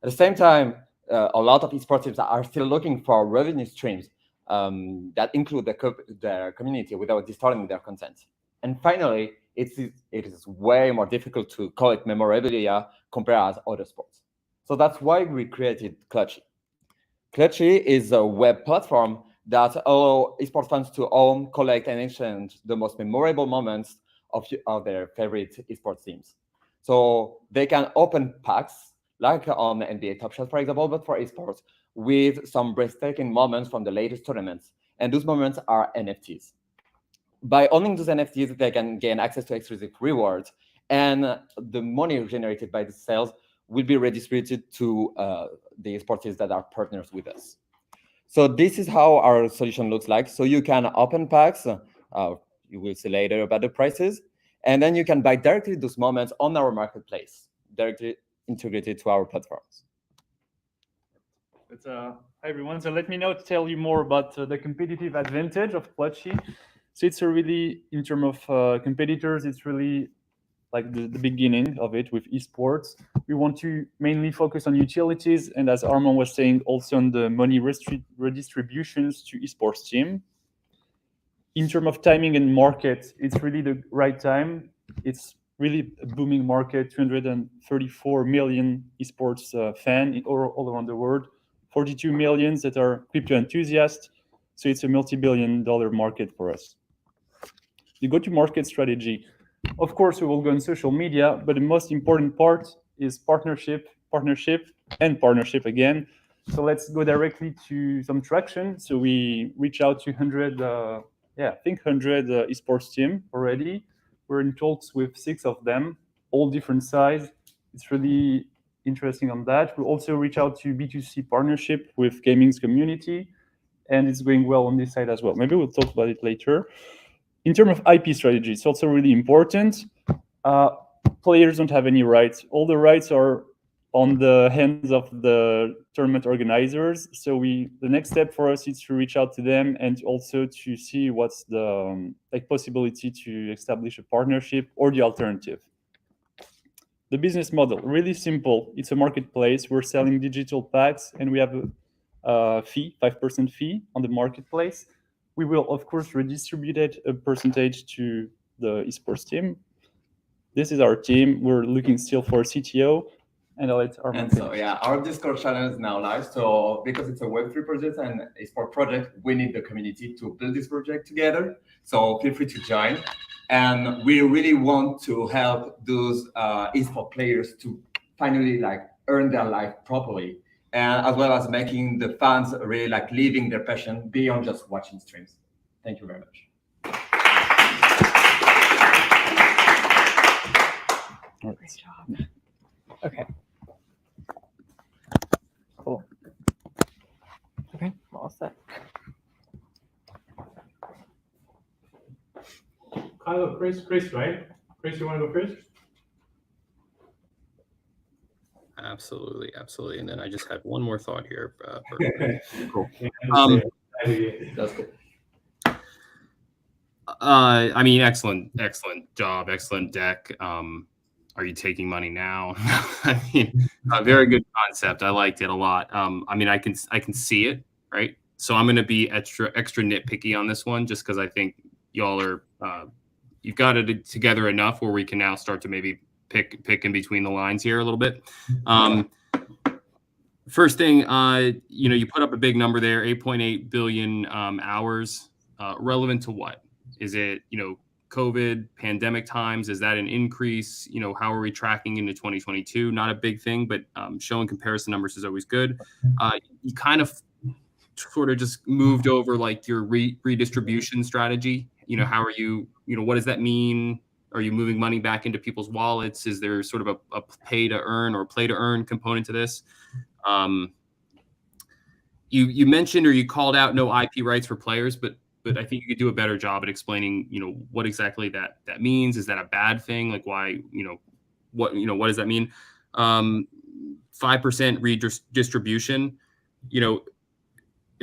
Speaker 16: At the same time, a lot of esports teams are still looking for revenue streams that include their community without distorting their content. And finally, it is way more difficult to collect memorabilia compared to other sports. So that's why we created Clutchy. Clutchy is a web platform that allows esports fans to own, collect, and exchange the most memorable moments of their favorite esports teams. So they can open packs, like on NBA Top Shot, for example, but for esports, with some breathtaking moments from the latest tournaments. And those moments are NFTs. By owning those NFTs, they can gain access to exclusive rewards, and the money generated by the sales will be redistributed to the esports teams that are partners with us. So this is how our solution looks like. So you can open packs, you will see later about the prices, and then you can buy directly those moments on our marketplace, directly integrated to our platforms.
Speaker 17: Hi everyone. So let me now tell you more about the competitive advantage of Clutchy. So it's a really, in terms of competitors, it's really like the beginning of it with esports. We want to mainly focus on utilities, and as Armand was saying, also on the money redistributions to esports team. In terms of timing and market, it's really the right time. It's really a booming market, 234 million esports fans all around the world, 42 million that are crypto enthusiasts. So it's a multi-billion-dollar market for us. The go-to-market strategy. Of course, we will go on social media, but the most important part is partnership again. So let's go directly to some traction. So we reach out to 100 esports team already. We're in talks with 6 of them, all different size. It's really interesting on that. We also reach out to B2C partnership with gaming's community, and it's going well on this side as well. Maybe we'll talk about it later. In terms of IP strategy, it's also really important. Players don't have any rights. All the rights are on the hands of the tournament organizers. So the next step for us is to reach out to them and also to see what's the possibility to establish a partnership or the alternative. The business model, really simple. It's a marketplace. We're selling digital packs, and we have a fee, 5% fee on the marketplace. We will, of course, redistribute a percentage to the esports team. This is our team. We're looking still for a CTO, and I'll let Armand finish.
Speaker 16: So yeah, our Discord channel is now live. So because it's a Web3 project and a sport project, we need the community to build this project together. So feel free to join. And we really want to help those esport players to finally earn their life properly, and as well as making the fans really living their passion beyond just watching streams. Thank you very much.
Speaker 1: Great job. Okay. Cool. Okay, I'm all set.
Speaker 4: Chris, right? Chris, you want to go first?
Speaker 6: Absolutely, absolutely. And then I just had one more thought here. Cool.
Speaker 15: That's cool.
Speaker 6: I mean, excellent job, excellent deck. Are you taking money now? I mean, a very good concept. I liked it a lot. I mean, I can see it, right? So I'm going to be extra nitpicky on this one, just because I think y'all are you've got it together enough where we can now start to maybe pick in between the lines here a little bit. First thing, you put up a big number there, 8.8 billion hours. Relevant to what? Is it, COVID, pandemic times? Is that an increase? How are we tracking into 2022? Not a big thing, but showing comparison numbers is always good. You kind of sort of just moved over like your redistribution strategy. How are you, what does that mean? Are you moving money back into people's wallets? Is there sort of a pay to earn or play to earn component to this? You mentioned, or you called out no IP rights for players, but I think you could do a better job at explaining, what exactly that means. Is that a bad thing? Like why, what does that mean? 5% redistribution,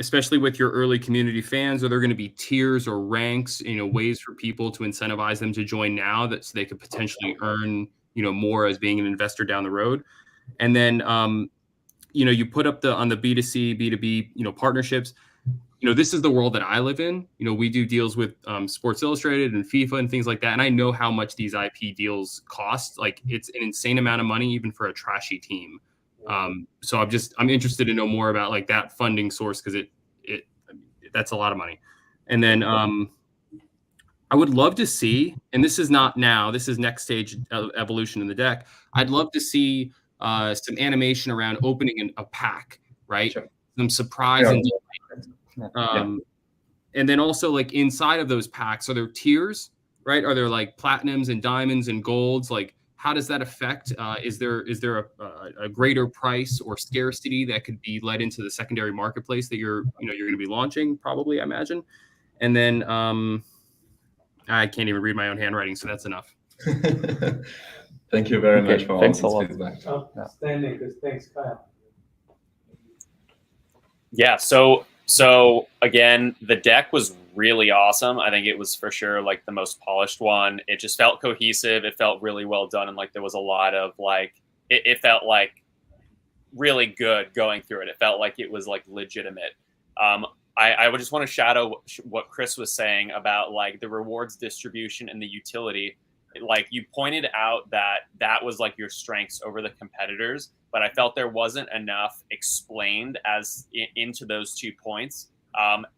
Speaker 6: especially with your early community fans, are there going to be tiers or ranks, ways for people to incentivize them to join now so they could potentially earn, more as being an investor down the road? And then, you put up on the B2C, B2B, partnerships. This is the world that I live in. We do deals with Sports Illustrated and FIFA and things like that. And I know how much these IP deals cost. Like it's an insane amount of money, even for a trashy team. So I'm interested to know more about like that funding source, because that's a lot of money. And then I would love to see, and this is not now, this is next stage of evolution in the deck. I'd love to see some animation around opening a pack, right? Sure. Some surprise and and then also like inside of those packs, are there tiers, right? Are there like platinums and diamonds and golds? Like how does that affect? Is there a greater price or scarcity that could be led into the secondary marketplace that you're going to be launching? Probably, I imagine. And then I can't even read my own handwriting, so that's enough.
Speaker 15: Thank you very much for all
Speaker 4: Thanks
Speaker 15: this
Speaker 4: a lot.
Speaker 15: feedback.
Speaker 4: Outstanding. Thanks, Kyle.
Speaker 5: Yeah. So again, the deck was really awesome. I think it was for sure like the most polished one. It just felt cohesive. It felt really well done. And like there was a lot of like, it felt like really good going through it. It felt like it was like legitimate. I would just want to shadow what Chris was saying about like the rewards distribution and the utility. Like you pointed out that was like your strengths over the competitors, but I felt there wasn't enough explained into those 2 points.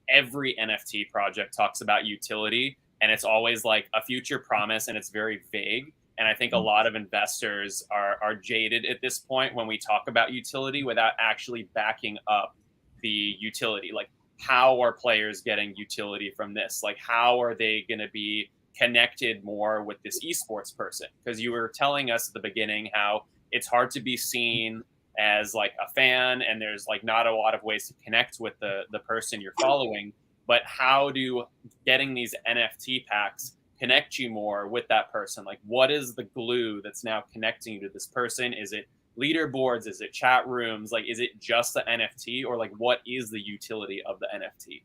Speaker 5: Every NFT project talks about utility, and it's always like a future promise, and it's very vague. And I think a lot of investors are jaded at this point when we talk about utility without actually backing up the utility. Like, how are players getting utility from this? Like, how are they going to be connected more with this esports person? Because you were telling us at the beginning how it's hard to be seen as like a fan, and there's like not a lot of ways to connect with the person you're following. But how do getting these NFT packs connect you more with that person? Like, what is the glue that's now connecting you to this person? Is it leaderboards? Is it chat rooms? Like, is it just the NFT, or like what is the utility of the NFT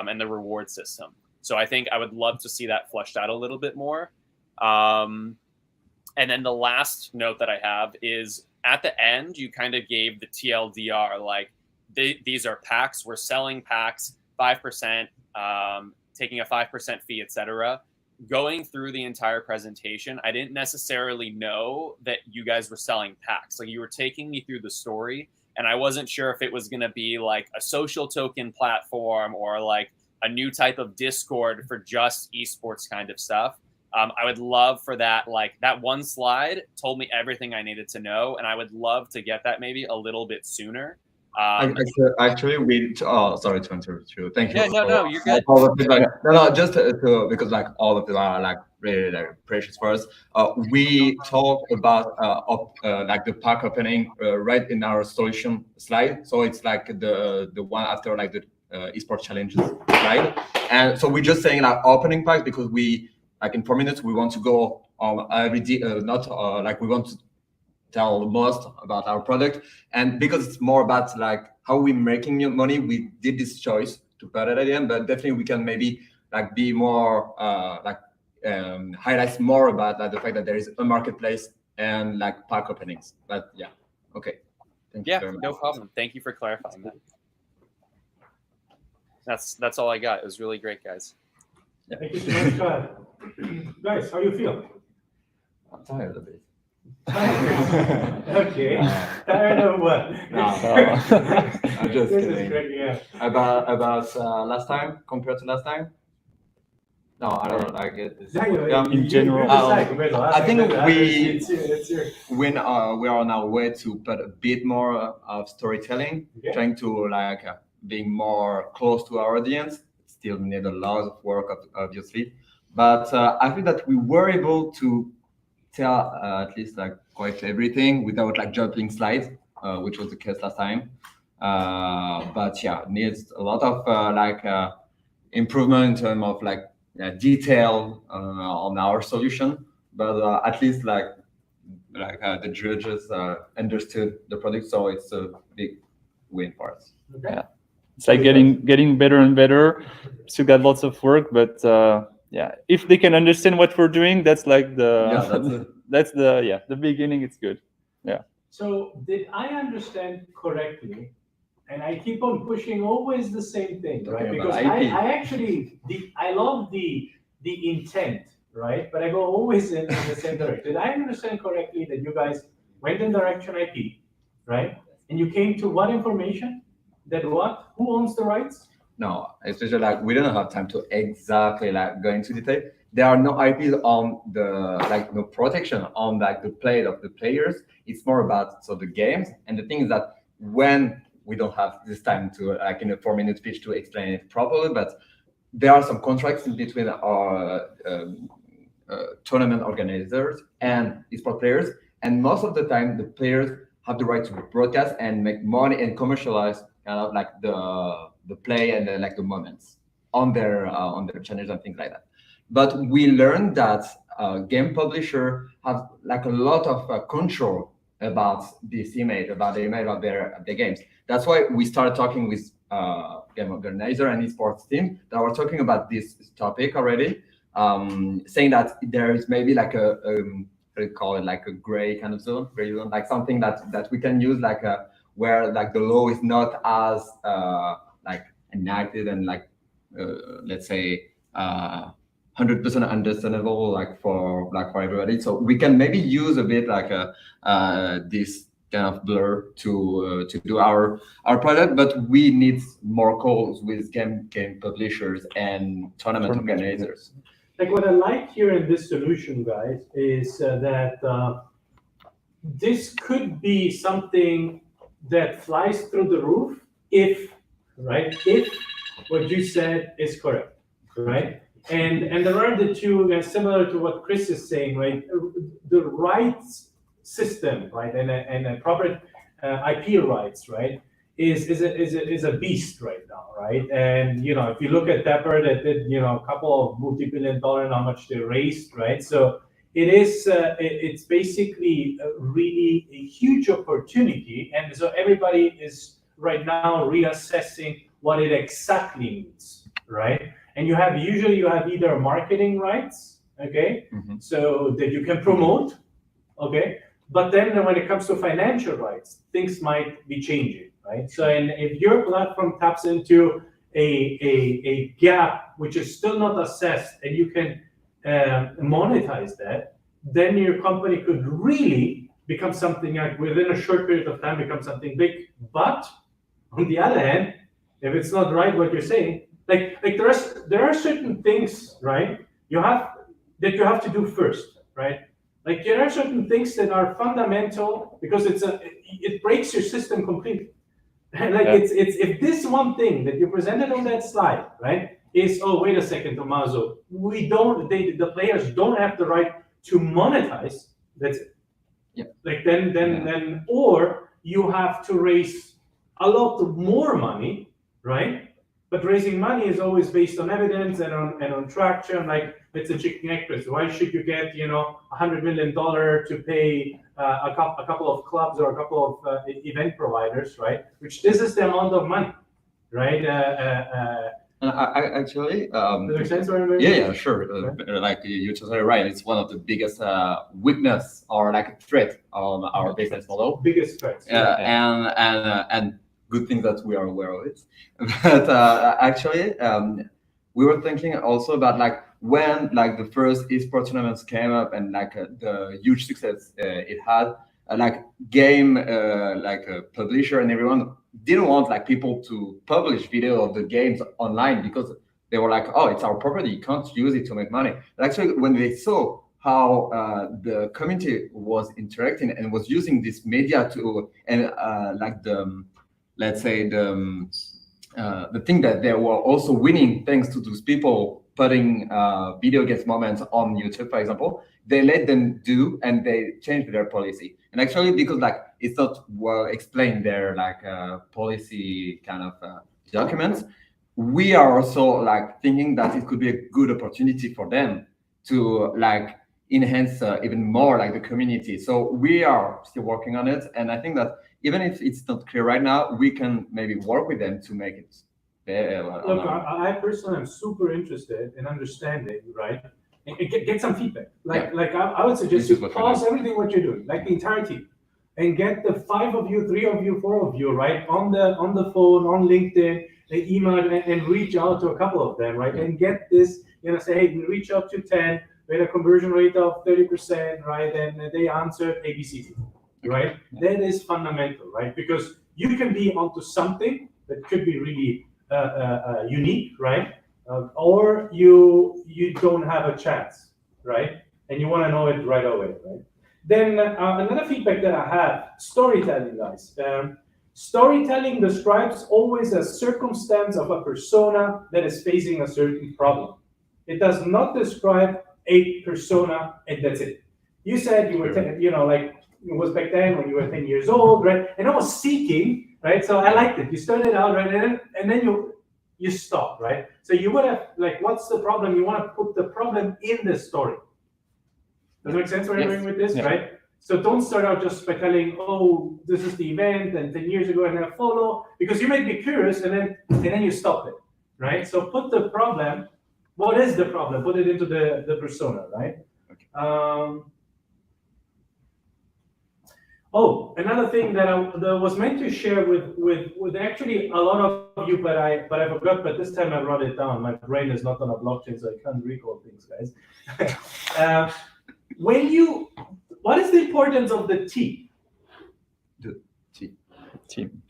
Speaker 5: and the reward system? So I think I would love to see that fleshed out a little bit more. And then the last note that I have is at the end, you kind of gave the TLDR, like these are packs, we're selling packs, 5%, taking a 5% fee, etc. Going through the entire presentation, I didn't necessarily know that you guys were selling packs. Like you were taking me through the story, and I wasn't sure if it was going to be like a social token platform or like a new type of Discord for just esports kind of stuff. I would love for that, like that one slide told me everything I needed to know, and I would love to get that maybe a little bit sooner.
Speaker 16: Actually, sorry to interrupt you. Thank you.
Speaker 5: Yeah, no, you're good.
Speaker 16: All of it, no, just because like all of them are like really like precious for us. We talk about like the pack opening right in our solution slide. So it's like the one after like the esports challenges slide. And so we're just saying like opening pack because we like in 4 minutes we want to go on every not like we want to tell most about our product. And because it's more about like how we're making money, we did this choice to put it at the end. But definitely we can maybe like be more highlights more about the fact that there is a marketplace and like pack openings. But yeah, okay. Thank you very much.
Speaker 5: No problem. Thank you for clarifying that. That's all I got. It was really great, guys.
Speaker 4: Thank you so much, Todd. Guys, how you feel?
Speaker 16: I'm tired a bit.
Speaker 4: Okay. Tired of what?
Speaker 16: I'm just
Speaker 4: This is
Speaker 16: kidding.
Speaker 4: great, yeah.
Speaker 16: About last time compared to last time? No, I don't like it.
Speaker 17: In general,
Speaker 16: I think we are on our way to put a bit more of storytelling, trying to like being more close to our audience. Still need a lot of work, obviously, but I think that we were able to tell at least like quite everything without like jumping slides, which was the case last time. But yeah, needs a lot of improvement in terms of like detail on our solution. But at least like the judges understood the product, so it's a big win for us.
Speaker 4: Okay.
Speaker 17: Yeah. It's like getting better and better. Still got lots of work, but yeah, if they can understand what we're doing, that's like the the beginning. It's good. Yeah.
Speaker 4: So did I understand correctly? And I keep on pushing always the same thing, right?
Speaker 16: Okay,
Speaker 4: Because I actually I love the intent, right? But I go always in the same direction. Did I understand correctly that you guys went in direction IP, right? And you came to what information? That what? Who owns the rights?
Speaker 16: No, especially like we don't have time to exactly like go into detail. There are no IPs on the like no protection on like the play of the players. It's more about the games. And the thing is that when we don't have this time to like in a 4-minute speech to explain it properly, but there are some contracts in between our tournament organizers and esports players. And most of the time, the players have the right to broadcast and make money and commercialize kind of like the play and like the moments on their channels and things like that. But we learned that game publisher have like a lot of control about this image, about the image of their games. That's why we started talking with game organizer and esports team that were talking about this topic already, saying that there is maybe like a we call it like a gray kind of zone, like something that we can use like where like the law is not as like enacted and like let's say 100% understandable like for everybody. So we can maybe use a bit like this kind of blur to do our product, but we need more calls with game publishers and tournament organizers.
Speaker 4: Like what I like here in this solution, guys, is that this could be something that flies through the roof if what you said is correct, right? And there are the two, similar to what Chris is saying, right? The rights system, right, and a proper IP rights, right, is a beast right now, right? And if you look at Dapper, that did a couple of multi-billion-dollar, how much they raised, right? So it is it's basically really a huge opportunity, and so everybody is right now reassessing what it exactly means, right? And you have either marketing rights, okay, so that you can promote, okay, but then when it comes to financial rights, things might be changing, right? So, and if your platform taps into a gap which is still not assessed, and you can monetize that, then your company could really become something like within a short period of time become something big. But on the other hand, if it's not right what you're saying, like there are certain things, right, you have to do first, right? Like there are certain things that are fundamental because it breaks your system completely. Like it's if this one thing that you presented on that slide, right, is wait a second, Tommaso, the players don't have the right to monetize. That's it.
Speaker 16: Yeah.
Speaker 4: Like then or you have to raise a lot more money, right? But raising money is always based on evidence and on traction. Like it's a chicken egg question. Why should you get $100 million to pay a couple of clubs or a couple of event providers, right? Which this is the amount of money, right?
Speaker 18: And I actually,
Speaker 4: Does it make sense?
Speaker 18: yeah, sure. Like you're totally right. It's one of the biggest weakness or like threat on our business model.
Speaker 4: Biggest threats.
Speaker 18: And good thing that we are aware of it. But actually, we were thinking also about like when like the first esports tournaments came up and like the huge success it had. Like game, like a publisher and everyone didn't want like people to publish video of the games online because they were like, oh, it's our property, you can't use it to make money. But actually, when they saw how the community was interacting and was using this media to, and like the, let's say the thing that they were also winning thanks to those people putting video games moments on YouTube, for example, they let them do and they changed their policy. And actually, because like it's not well explained their like policy kind of documents, we are also like thinking that it could be a good opportunity for them to like enhance even more like the community. So we are still working on it, and I think that even if it's not clear right now, we can maybe work with them to make it better.
Speaker 4: Look, I personally am super interested in understanding, right? And get some feedback. Like I would suggest you pause everything what you're doing, like the entire team, and get the 5 of you, 3 of you, 4 of you, right, on the phone, on LinkedIn, email, and reach out to a couple of them, right, and get this, say, hey, we reach out to 10, we had a conversion rate of 30%, right, and they answered ABC, right? That is fundamental, right, because you can be onto something that could be really unique, right? Or you don't have a chance, right? And you want to know it right away, right? Then another feedback that I have, storytelling, guys. Storytelling describes always a circumstance of a persona that is facing a certain problem. It does not describe a persona, and that's it. You said you were 10, like it was back then when you were 10 years old, right? And I was seeking, right? So I liked it. You started out, right? And then you stop, right? So you would have, like, what's the problem? You want to put the problem in the story. Does it make sense where I'm going with this, right? So don't start out just by telling, oh, this is the event and 10 years ago and then follow, because you might be curious and then you stop it, right? So put the problem, what is the problem? Put it into the persona, right? Oh, another thing that I was meant to share with actually a lot of you, but I forgot. But this time I wrote it down. My brain is not on a blockchain, so I can't recall things, guys. What is the importance of the team?
Speaker 18: The team.
Speaker 15: Team.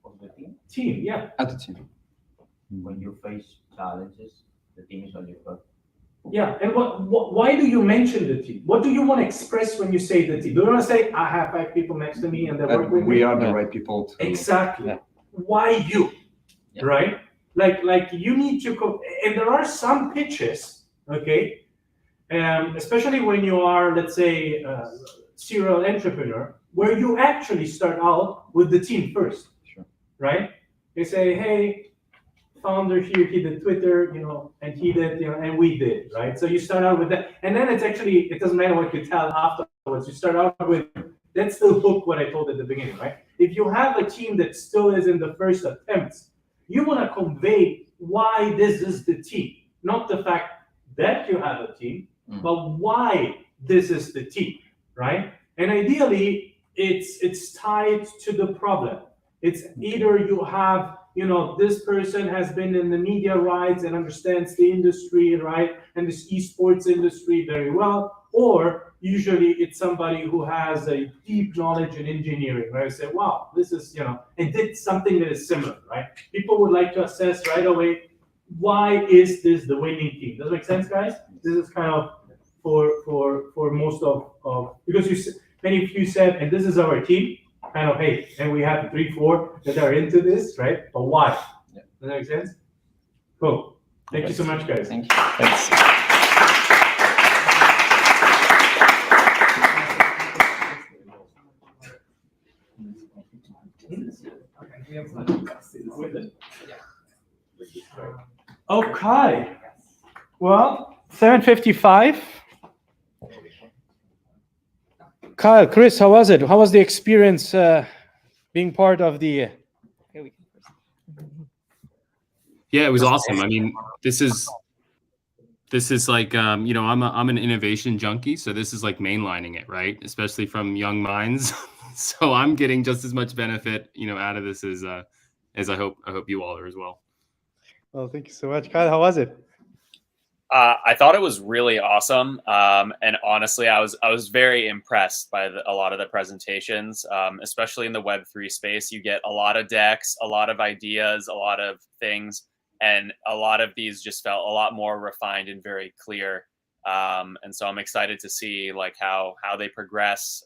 Speaker 10: Of the team?
Speaker 4: Team, yeah.
Speaker 18: At the team.
Speaker 10: When you face challenges, the team is on your back.
Speaker 4: Yeah, and why do you mention the team? What do you want to express when you say the team? Do you want to say, I have 5 people next to me and they work with me?
Speaker 18: We are the right people to...
Speaker 4: Exactly. Yeah. Why you, right? Like you need to, and there are some pitches, okay? Especially when you are, let's say, a serial entrepreneur, where you actually start out with the team first, right? You say, hey, founder here, he did Twitter, and he did, and we did, right? So you start out with that, and then it's actually, it doesn't matter what you tell afterwards. You start out with, that's the hook, what I told at the beginning, right? If you have a team that still is in the first attempts, you want to convey why this is the team, not the fact that you have a team, but why this is the team, right? And ideally, it's tied to the problem. It's either you have, this person has been in the media rights and understands the industry, right? And this esports industry very well, or usually it's somebody who has a deep knowledge in engineering, right? I say, wow, this is, and did something that is similar, right? People would like to assess right away, why is this the winning team? Does it make sense, guys? This is kind of for most of because many of you said, and this is our team, kind of, hey, and we have 3, 4 that are into this, right? But why? Does that make sense? Cool. Thank you so much, guys.
Speaker 15: Thank you. Thanks.
Speaker 4: Okay. Well, 7:55.
Speaker 19: Kyle, Chris, how was it? How was the experience being part of the?
Speaker 6: Yeah, it was awesome. I mean, this is like you know, I'm an innovation junkie, so this is like mainlining it, right? Especially from young minds. So I'm getting just as much benefit, you know, out of this as I hope you all are as well.
Speaker 19: Well, thank you so much, Kyle. How was it?
Speaker 5: I thought it was really awesome, and honestly, I was very impressed by a lot of the presentations, especially in the Web3 space. You get a lot of decks, a lot of ideas, a lot of things, and a lot of these just felt a lot more refined and very clear. And so I'm excited to see like how they progress.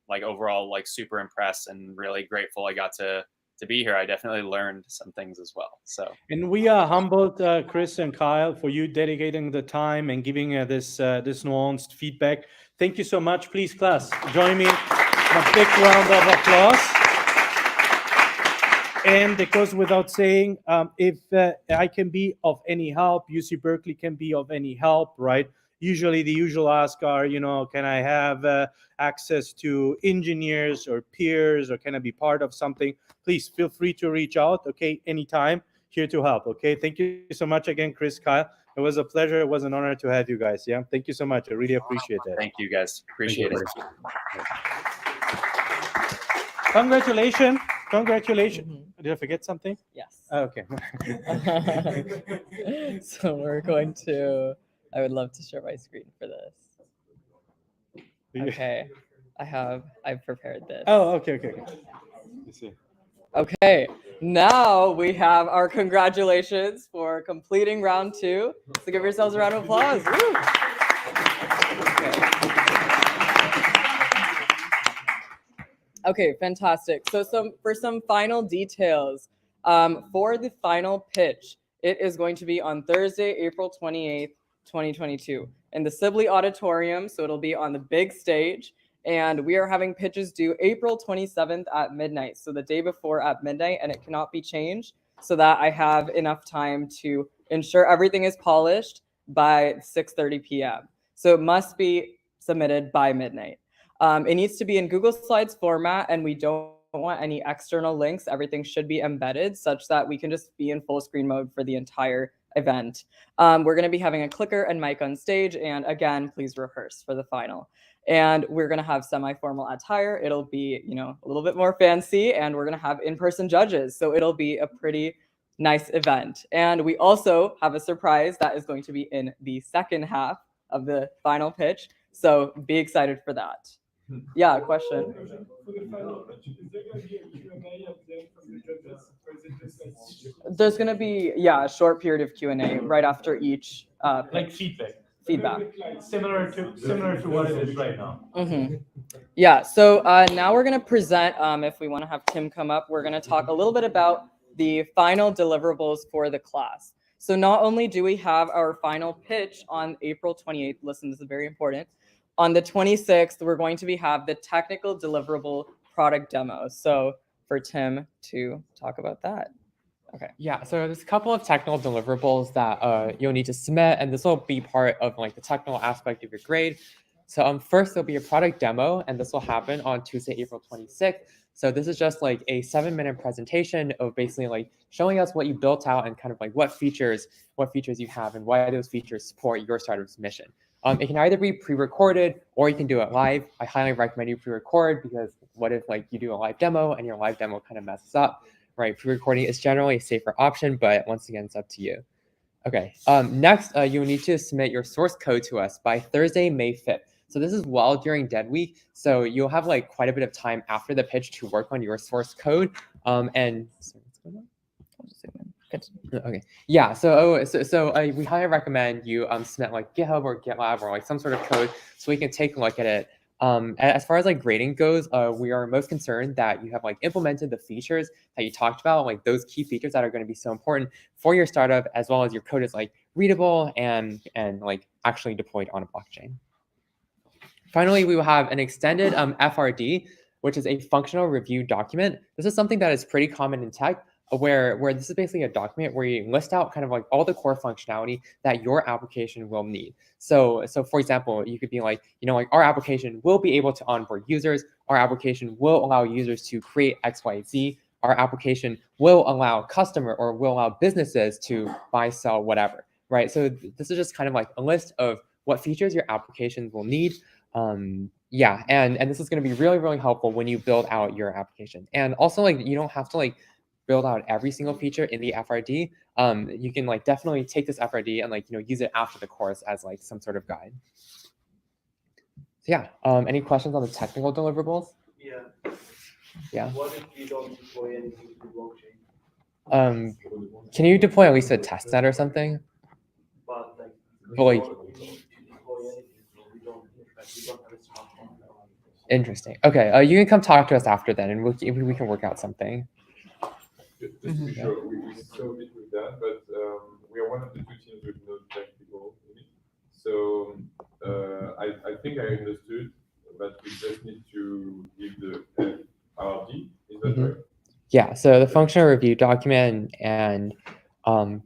Speaker 5: Like overall, like super impressed and really grateful I got to be here. I definitely learned some things as well. So,
Speaker 19: and we are humbled, Chris and Kyle, for you dedicating the time and giving this nuanced feedback. Thank you so much. Please, class, join me in a big round of applause. And it goes without saying, if I can be of any help, UC Berkeley can be of any help, right? Usually the usual ask are, you know, can I have access to engineers or peers, or can I be part of something? Please feel free to reach out, okay, anytime, here to help, okay? Thank you so much again, Chris, Kyle. It was a pleasure. It was an honor to have you guys, yeah? Thank you so much. I really appreciate that.
Speaker 5: Thank you, guys. Appreciate it.
Speaker 19: Congratulations. Congratulations. Did I forget something?
Speaker 1: Yes.
Speaker 19: Oh, okay.
Speaker 1: So we're going to, I would love to share my screen for this. Okay. I've prepared this.
Speaker 19: Oh, okay. Let's see.
Speaker 1: Okay, now we have our congratulations for completing round 2. So give yourselves a round of applause. Woo! Okay, fantastic. So for some final details, for the final pitch, it is going to be on Thursday, April 28th, 2022 in the Sibley Auditorium. So it'll be on the big stage. And we are having pitches due April 27th at midnight. So the day before at midnight, and it cannot be changed, so that I have enough time to ensure everything is polished by 6:30 p.m. So it must be submitted by midnight. It needs to be in Google Slides format, and we don't want any external links. Everything should be embedded such that we can just be in full screen mode for the entire event. We're going to be having a clicker and mic on stage. And again, please rehearse for the final. And we're going to have semi-formal attire. It'll be, you know, a little bit more fancy, and we're going to have in-person judges. So it'll be a pretty nice event. And we also have a surprise that is going to be in the second half of the final pitch. So be excited for that. Yeah, question. There's going to be, a short period of Q&A right after each pitch.
Speaker 4: Like feedback.
Speaker 1: Similar
Speaker 4: to what it is right now.
Speaker 1: Mm-hmm. Yeah, so now we're going to present, if we want to have Tim come up, we're going to talk a little bit about the final deliverables for the class. So not only do we have our final pitch on April 28th, listen, this is very important. On the 26th, we're going to have the technical deliverable product demo. So for Tim to talk about that. Okay.
Speaker 20: Yeah, so there's a couple of technical deliverables that you'll need to submit, and this will be part of like the technical aspect of your grade. So first, there'll be a product demo, and this will happen on Tuesday, April 26th. So this is just like a 7-minute presentation of basically like showing us what you built out and kind of like what features you have and why those features support your startup's mission. It can either be pre-recorded or you can do it live. I highly recommend you pre-record, because what if like you do a live demo and your live demo kind of messes up, right? Pre-recording is generally a safer option, but once again, it's up to you. Okay, next, you will need to submit your source code to us by Thursday, May 5th. So this is while during Dead Week. So you'll have like quite a bit of time after the pitch to work on your source code. And sorry, what's going on? Okay. Yeah. So we highly recommend you submit like GitHub or GitLab or like some sort of code so we can take a look at it. As far as like grading goes, we are most concerned that you have like implemented the features that you talked about, like those key features that are going to be so important for your startup, as well as your code is like readable and like actually deployed on a blockchain. Finally, we will have an extended FRD, which is a functional review document. This is something that is pretty common in tech. where this is basically a document where you list out kind of like all the core functionality that your application will need. So for example, you could be like, like our application will be able to onboard users. Our application will allow users to create X, Y, Z. Our application will allow customer or will allow businesses to buy, sell, whatever, right? So this is just kind of like a list of what features your application will need. Yeah, and this is going to be really, really helpful when you build out your application. And also, like, you don't have to like build out every single feature in the FRD. You can like definitely take this FRD and like use it after the course as like some sort of guide. So yeah, any questions on the technical deliverables?
Speaker 2: Yeah.
Speaker 20: Yeah.
Speaker 2: What if we don't deploy anything to the blockchain?
Speaker 20: Can you deploy at least a test net or something?
Speaker 2: But like,
Speaker 20: Like,
Speaker 2: we need to deploy anything, so we don't have a smartphone.
Speaker 20: interesting. Okay, you can come talk to us after then, and we can work out something.
Speaker 21: Just to be sure, we saw a bit with that, but we are one of the two teams with no technical in it. So I think I understood that we just need to give the FRD. Is that right?
Speaker 20: Yeah, so the functional review document, and I'm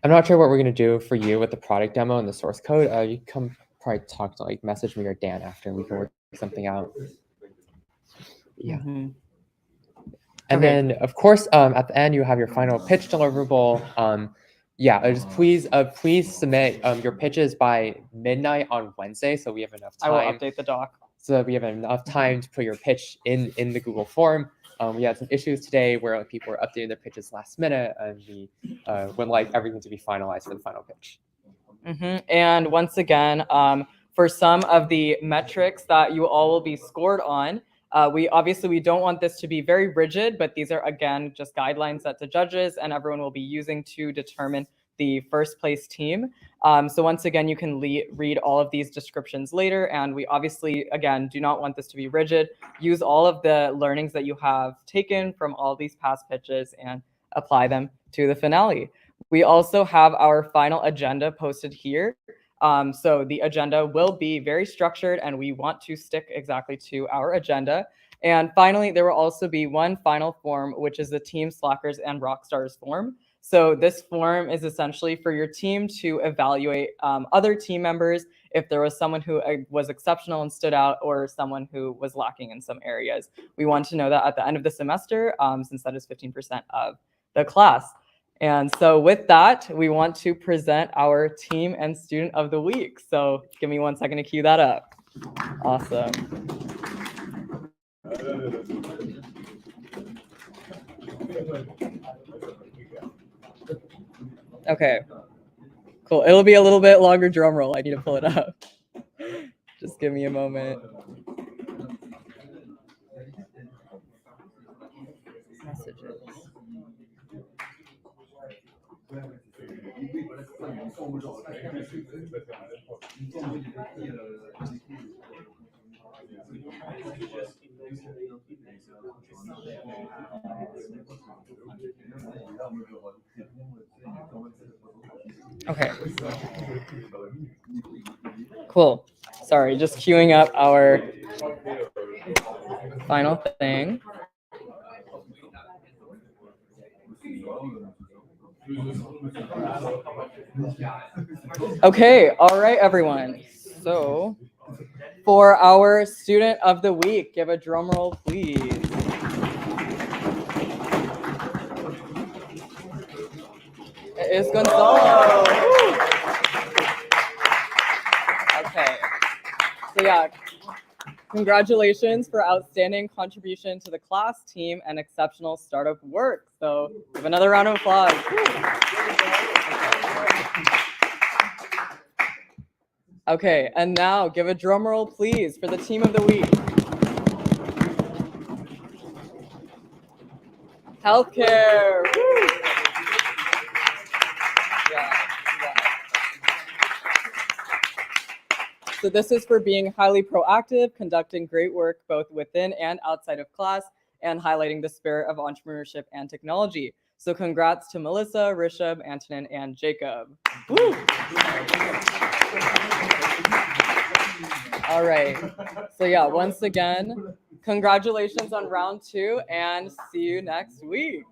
Speaker 20: not sure what we're going to do for you with the product demo and the source code. You can come probably talk to like message me or Dan after, and we can work something out. Yeah. And then, of course, at the end, you have your final pitch deliverable. Yeah, just please submit your pitches by midnight on Wednesday, so we have enough time.
Speaker 1: I will update the doc.
Speaker 20: So that we have enough time to put your pitch in the Google form. We had some issues today where people were updating their pitches last minute, and we would like everything to be finalized for the final pitch.
Speaker 1: And once again, for some of the metrics that you all will be scored on, we don't want this to be very rigid, but these are, again, just guidelines set to judges and everyone will be using to determine the first place team. So once again, you can read all of these descriptions later. And we obviously, again, do not want this to be rigid. Use all of the learnings that you have taken from all these past pitches and apply them to the finale. We also have our final agenda posted here. So the agenda will be very structured and we want to stick exactly to our agenda. And finally, there will also be one final form, which is the Team Slackers and Rockstars form. So this form is essentially for your team to evaluate other team members if there was someone who was exceptional and stood out or someone who was lacking in some areas. We want to know that at the end of the semester, since that is 15% of the class. And so with that, we want to present our team and student of the week. So give me 1 second to cue that up. Awesome. Okay, cool. It'll be a little bit longer drum roll. I need to pull it up. Just give me a moment. Messages. Okay. Cool. Sorry, just queuing up our final thing. Okay, all right, everyone. So for our student of the week, give a drum roll, please. It is Gonzalo. Woo! Okay. So yeah, congratulations for outstanding contribution to the class, team, and exceptional startup work. So give another round of applause. Okay, and now give a drum roll, please, for the team of the week. Healthcare. Woo! So this is for being highly proactive, conducting great work both within and outside of class, and highlighting the spirit of entrepreneurship and technology. So congrats to Melissa, Rishabh, Antonin, and Jacob. Woo! All right. So yeah, once again, congratulations on round 2 and see you next week.